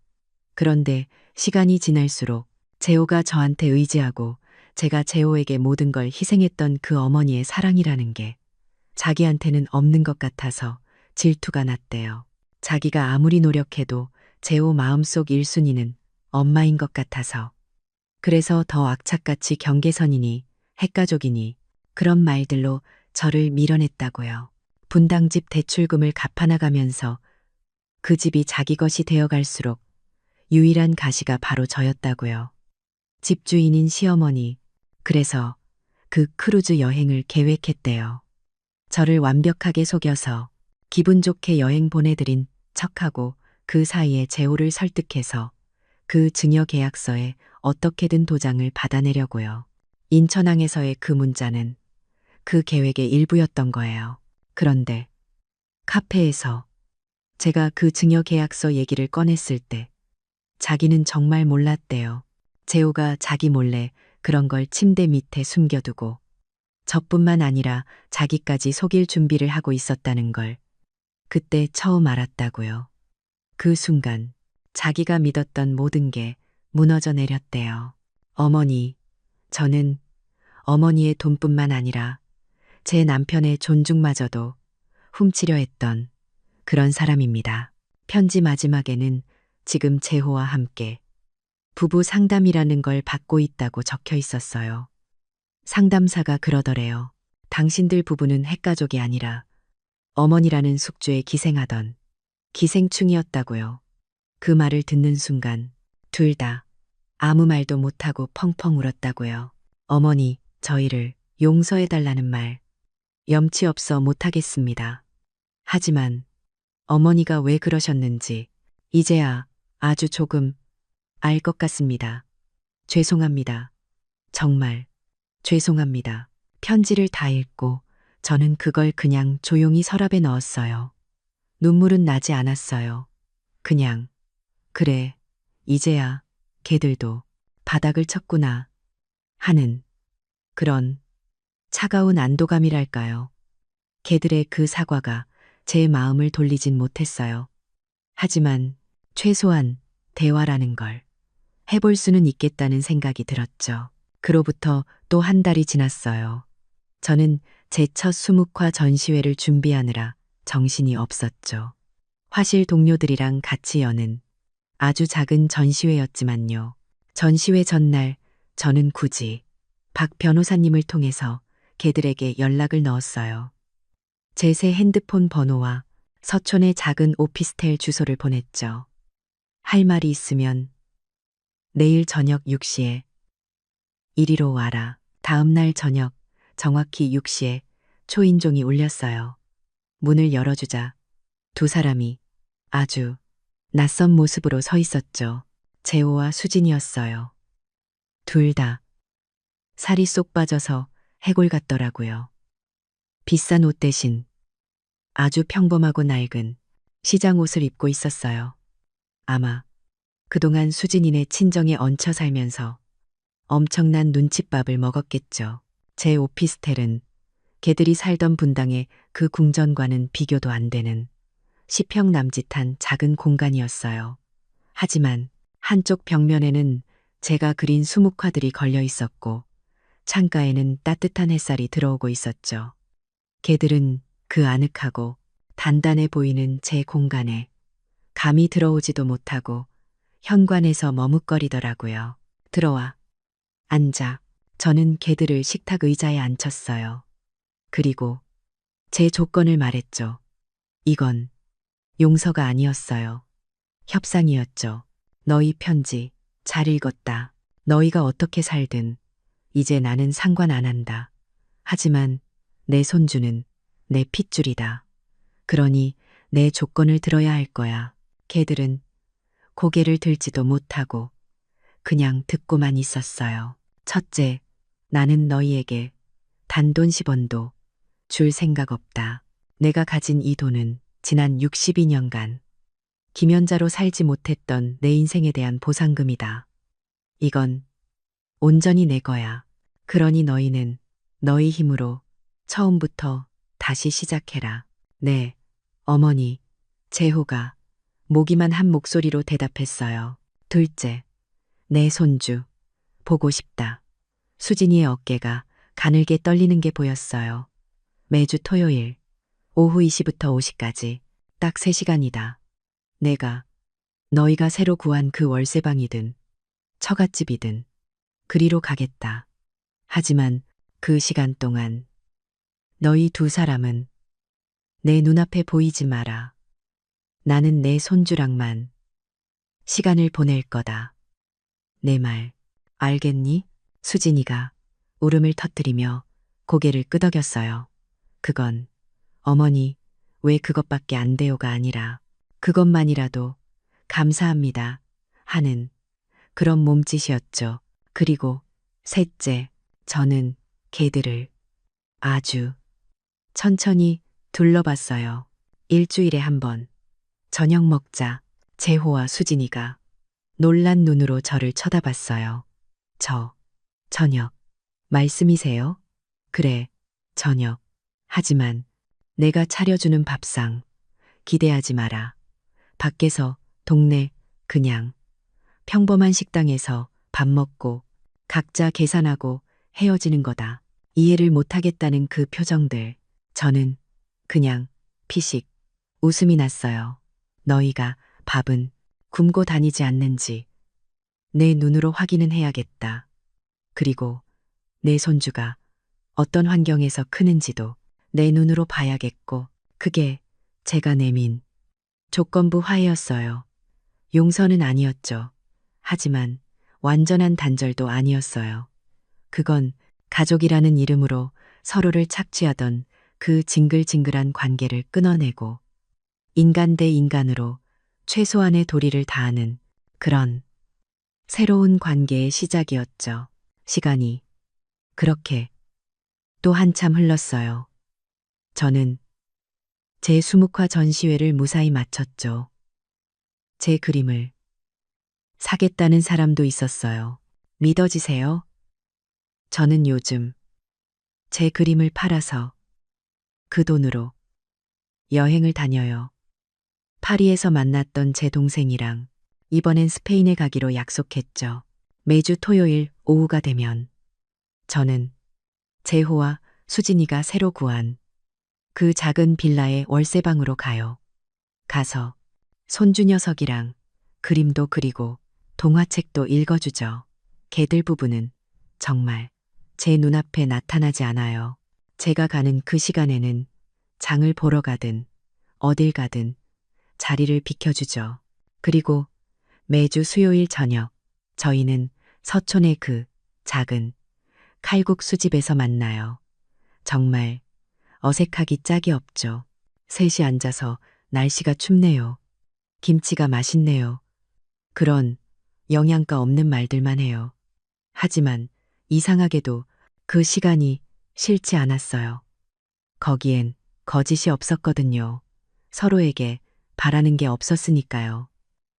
그런데 시간이 지날수록 재호가 저한테 의지하고 제가 재호에게 모든 걸 희생했던 그 어머니의 사랑이라는 게 자기한테는 없는 것 같아서 질투가 났대요. 자기가 아무리 노력해도 재호 마음속 1순위는 엄마인 것 같아서. 그래서 더 악착같이 경계선이니 핵가족이니 그런 말들로 저를 밀어냈다고요. 분당집 대출금을 갚아나가면서 그 집이 자기 것이 되어갈수록 유일한 가시가 바로 저였다고요. 집주인인 시어머니, 그래서 그 크루즈 여행을 계획했대요. 저를 완벽하게 속여서 기분 좋게 여행 보내드린 척하고 그 사이에 재호를 설득해서 그 증여 계약서에 어떻게든 도장을 받아내려고요. 인천항에서의 그 문자는 그 계획의 일부였던 거예요. 그런데 카페에서 제가 그 증여 계약서 얘기를 꺼냈을 때 자기는 정말 몰랐대요. 재호가 자기 몰래 그런 걸 침대 밑에 숨겨두고 저뿐만 아니라 자기까지 속일 준비를 하고 있었다는 걸 그때 처음 알았다고요. 그 순간 자기가 믿었던 모든 게 무너져 내렸대요. 어머니, 저는 어머니의 돈뿐만 아니라 제 남편의 존중마저도 훔치려 했던 그런 사람입니다. 편지 마지막에는 지금 재호와 함께 부부 상담이라는 걸 받고 있다고 적혀 있었어요. 상담사가 그러더래요. 당신들 부부는 핵가족이 아니라 어머니라는 숙주에 기생하던 기생충이었다고요. 그 말을 듣는 순간 둘 다 아무 말도 못하고 펑펑 울었다고요. 어머니, 저희를 용서해달라는 말 염치 없어 못하겠습니다. 하지만 어머니가 왜 그러셨는지 이제야 아주 조금 알 것 같습니다. 죄송합니다. 정말 죄송합니다. 편지를 다 읽고 저는 그걸 그냥 조용히 서랍에 넣었어요. 눈물은 나지 않았어요. 그냥, 그래, 이제야 걔들도 바닥을 쳤구나 하는 그런 차가운 안도감이랄까요. 걔들의 그 사과가 제 마음을 돌리진 못했어요. 하지만 최소한 대화라는 걸 해볼 수는 있겠다는 생각이 들었죠. 그로부터 또 한 달이 지났어요. 저는 제 첫 수묵화 전시회를 준비하느라 정신이 없었죠. 화실 동료들이랑 같이 여는 아주 작은 전시회였지만요. 전시회 전날 저는 굳이 박 변호사님을 통해서 걔들에게 연락을 넣었어요. 제 새 핸드폰 번호와 서촌의 작은 오피스텔 주소를 보냈죠. 할 말이 있으면 내일 저녁 6시에 이리로 와라. 다음 날 저녁 정확히 6시에 초인종이 울렸어요. 문을 열어주자 두 사람이 아주 낯선 모습으로 서 있었죠. 재호와 수진이었어요. 둘 다 살이 쏙 빠져서 해골 같더라고요. 비싼 옷 대신 아주 평범하고 낡은 시장 옷을 입고 있었어요. 아마 그동안 수진이네 친정에 얹혀 살면서 엄청난 눈칫밥을 먹었겠죠. 제 오피스텔은 걔들이 살던 분당의 그 궁전과는 비교도 안 되는 10평 남짓한 작은 공간이었어요. 하지만 한쪽 벽면에는 제가 그린 수묵화들이 걸려 있었고 창가에는 따뜻한 햇살이 들어오고 있었죠. 걔들은 그 아늑하고 단단해 보이는 제 공간에 감히 들어오지도 못하고 현관에서 머뭇거리더라고요. 들어와. 앉아. 저는 걔들을 식탁 의자에 앉혔어요. 그리고 제 조건을 말했죠. 이건 용서가 아니었어요. 협상이었죠. 너희 편지 잘 읽었다. 너희가 어떻게 살든 이제 나는 상관 안 한다. 하지만 내 손주는 내 핏줄이다. 그러니 내 조건을 들어야 할 거야. 걔들은 고개를 들지도 못하고 그냥 듣고만 있었어요. 첫째, 나는 너희에게 단돈 10원도 줄 생각 없다. 내가 가진 이 돈은 지난 62년간 김연자로 살지 못했던 내 인생에 대한 보상금이다. 이건 온전히 내 거야. 그러니 너희는 너희 힘으로 처음부터 다시 시작해라. 네, 어머니, 재호가 모기만 한 목소리로 대답했어요. 둘째, 내 손주, 보고 싶다. 수진이의 어깨가 가늘게 떨리는 게 보였어요. 매주 토요일 오후 2시부터 5시까지 딱 3시간이다. 내가 너희가 새로 구한 그 월세방이든 처갓집이든 그리로 가겠다. 하지만 그 시간 동안 너희 두 사람은 내 눈앞에 보이지 마라. 나는 내 손주랑만 시간을 보낼 거다. 내 말 알겠니? 수진이가 울음을 터뜨리며 고개를 끄덕였어요. 그건 어머니 왜 그것밖에 안 돼요가 아니라 그것만이라도 감사합니다 하는 그런 몸짓이었죠. 그리고 셋째, 저는 개들을 아주 천천히 둘러봤어요. 일주일에 한 번 저녁 먹자. 재호와 수진이가 놀란 눈으로 저를 쳐다봤어요. 저녁 말씀이세요? 그래, 저녁. 하지만 내가 차려주는 밥상 기대하지 마라. 밖에서 동네 그냥 평범한 식당에서 밥 먹고 각자 계산하고 헤어지는 거다. 이해를 못하겠다는 그 표정들. 저는 그냥 피식 웃음이 났어요. 너희가 밥은 굶고 다니지 않는지 내 눈으로 확인은 해야겠다. 그리고 내 손주가 어떤 환경에서 크는지도 내 눈으로 봐야겠고, 그게 제가 내민 조건부 화해였어요. 용서는 아니었죠. 하지만 완전한 단절도 아니었어요. 그건 가족이라는 이름으로 서로를 착취하던 그 징글징글한 관계를 끊어내고 인간 대 인간으로 최소한의 도리를 다하는 그런 새로운 관계의 시작이었죠. 시간이 그렇게 또 한참 흘렀어요. 저는 제 수묵화 전시회를 무사히 마쳤죠. 제 그림을 사겠다는 사람도 있었어요. 믿어지세요? 저는 요즘 제 그림을 팔아서 그 돈으로 여행을 다녀요. 파리에서 만났던 제 동생이랑 이번엔 스페인에 가기로 약속했죠. 매주 토요일 오후가 되면 저는 재호와 수진이가 새로 구한 그 작은 빌라의 월세방으로 가요. 가서 손주 녀석이랑 그림도 그리고 동화책도 읽어주죠. 개들 부부는 정말 제 눈앞에 나타나지 않아요. 제가 가는 그 시간에는 장을 보러 가든 어딜 가든 자리를 비켜주죠. 그리고 매주 수요일 저녁 저희는 서촌의 그 작은 칼국수집에서 만나요. 정말 어색하기 짝이 없죠. 셋이 앉아서 날씨가 춥네요. 김치가 맛있네요. 그런 영양가 없는 말들만 해요. 하지만 이상하게도 그 시간이 싫지 않았어요. 거기엔 거짓이 없었거든요. 서로에게 바라는 게 없었으니까요.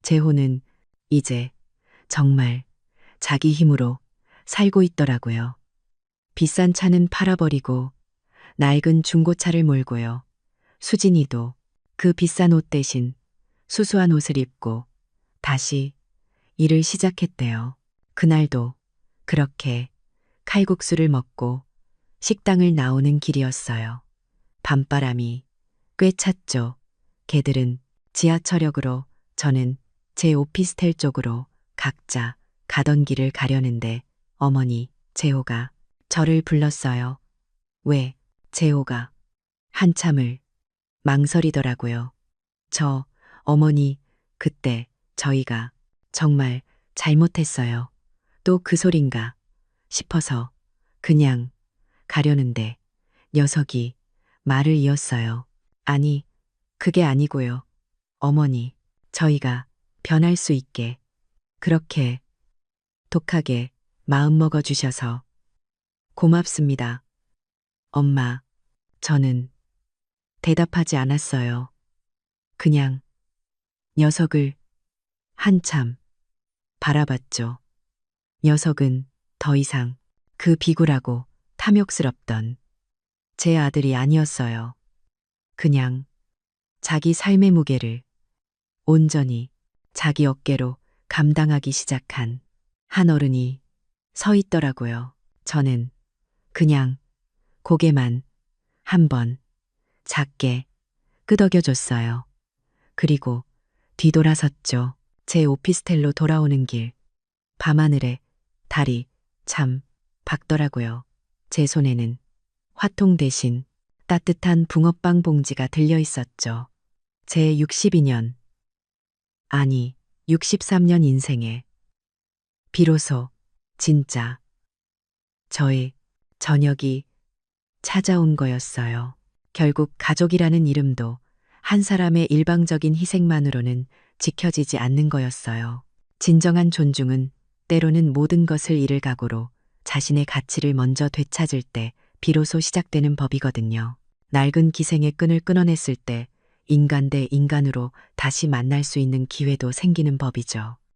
재호는 이제 정말 자기 힘으로 살고 있더라고요. 비싼 차는 팔아버리고 낡은 중고차를 몰고요. 수진이도 그 비싼 옷 대신 수수한 옷을 입고 다시 일을 시작했대요. 그날도 그렇게 칼국수를 먹고 식당을 나오는 길이었어요. 밤바람이 꽤 찼죠. 개들은 지하철역으로, 저는 제 오피스텔 쪽으로 각자 가던 길을 가려는데 어머니, 재호가 저를 불렀어요. 왜, 재호가 한참을 망설이더라고요. 어머니, 그때 저희가 정말 잘못했어요. 또 그 소린가 싶어서 그냥 가려는데 녀석이 말을 이었어요. 아니, 그게 아니고요. 어머니, 저희가 변할 수 있게 그렇게 독하게 마음먹어 주셔서 고맙습니다. 엄마, 저는 대답하지 않았어요. 그냥 녀석을 한참 바라봤죠. 녀석은 더 이상 그 비굴하고 탐욕스럽던 제 아들이 아니었어요. 그냥 자기 삶의 무게를 온전히 자기 어깨로 감당하기 시작한 한 어른이 서 있더라고요. 저는 그냥 고개만 한번 작게 끄덕여줬어요. 그리고 뒤돌아섰죠. 제 오피스텔로 돌아오는 길. 밤하늘에 달이 참 밝더라고요. 제 손에는 화통 대신 따뜻한 붕어빵 봉지가 들려 있었죠. 제 62년, 아니 63년 인생에 비로소 진짜 저의 저녁이 찾아온 거였어요. 결국 가족이라는 이름도 한 사람의 일방적인 희생만으로는 지켜지지 않는 거였어요. 진정한 존중은 때로는 모든 것을 잃을 각오로 자신의 가치를 먼저 되찾을 때 비로소 시작되는 법이거든요. 낡은 기생의 끈을 끊어냈을 때 인간 대 인간으로 다시 만날 수 있는 기회도 생기는 법이죠.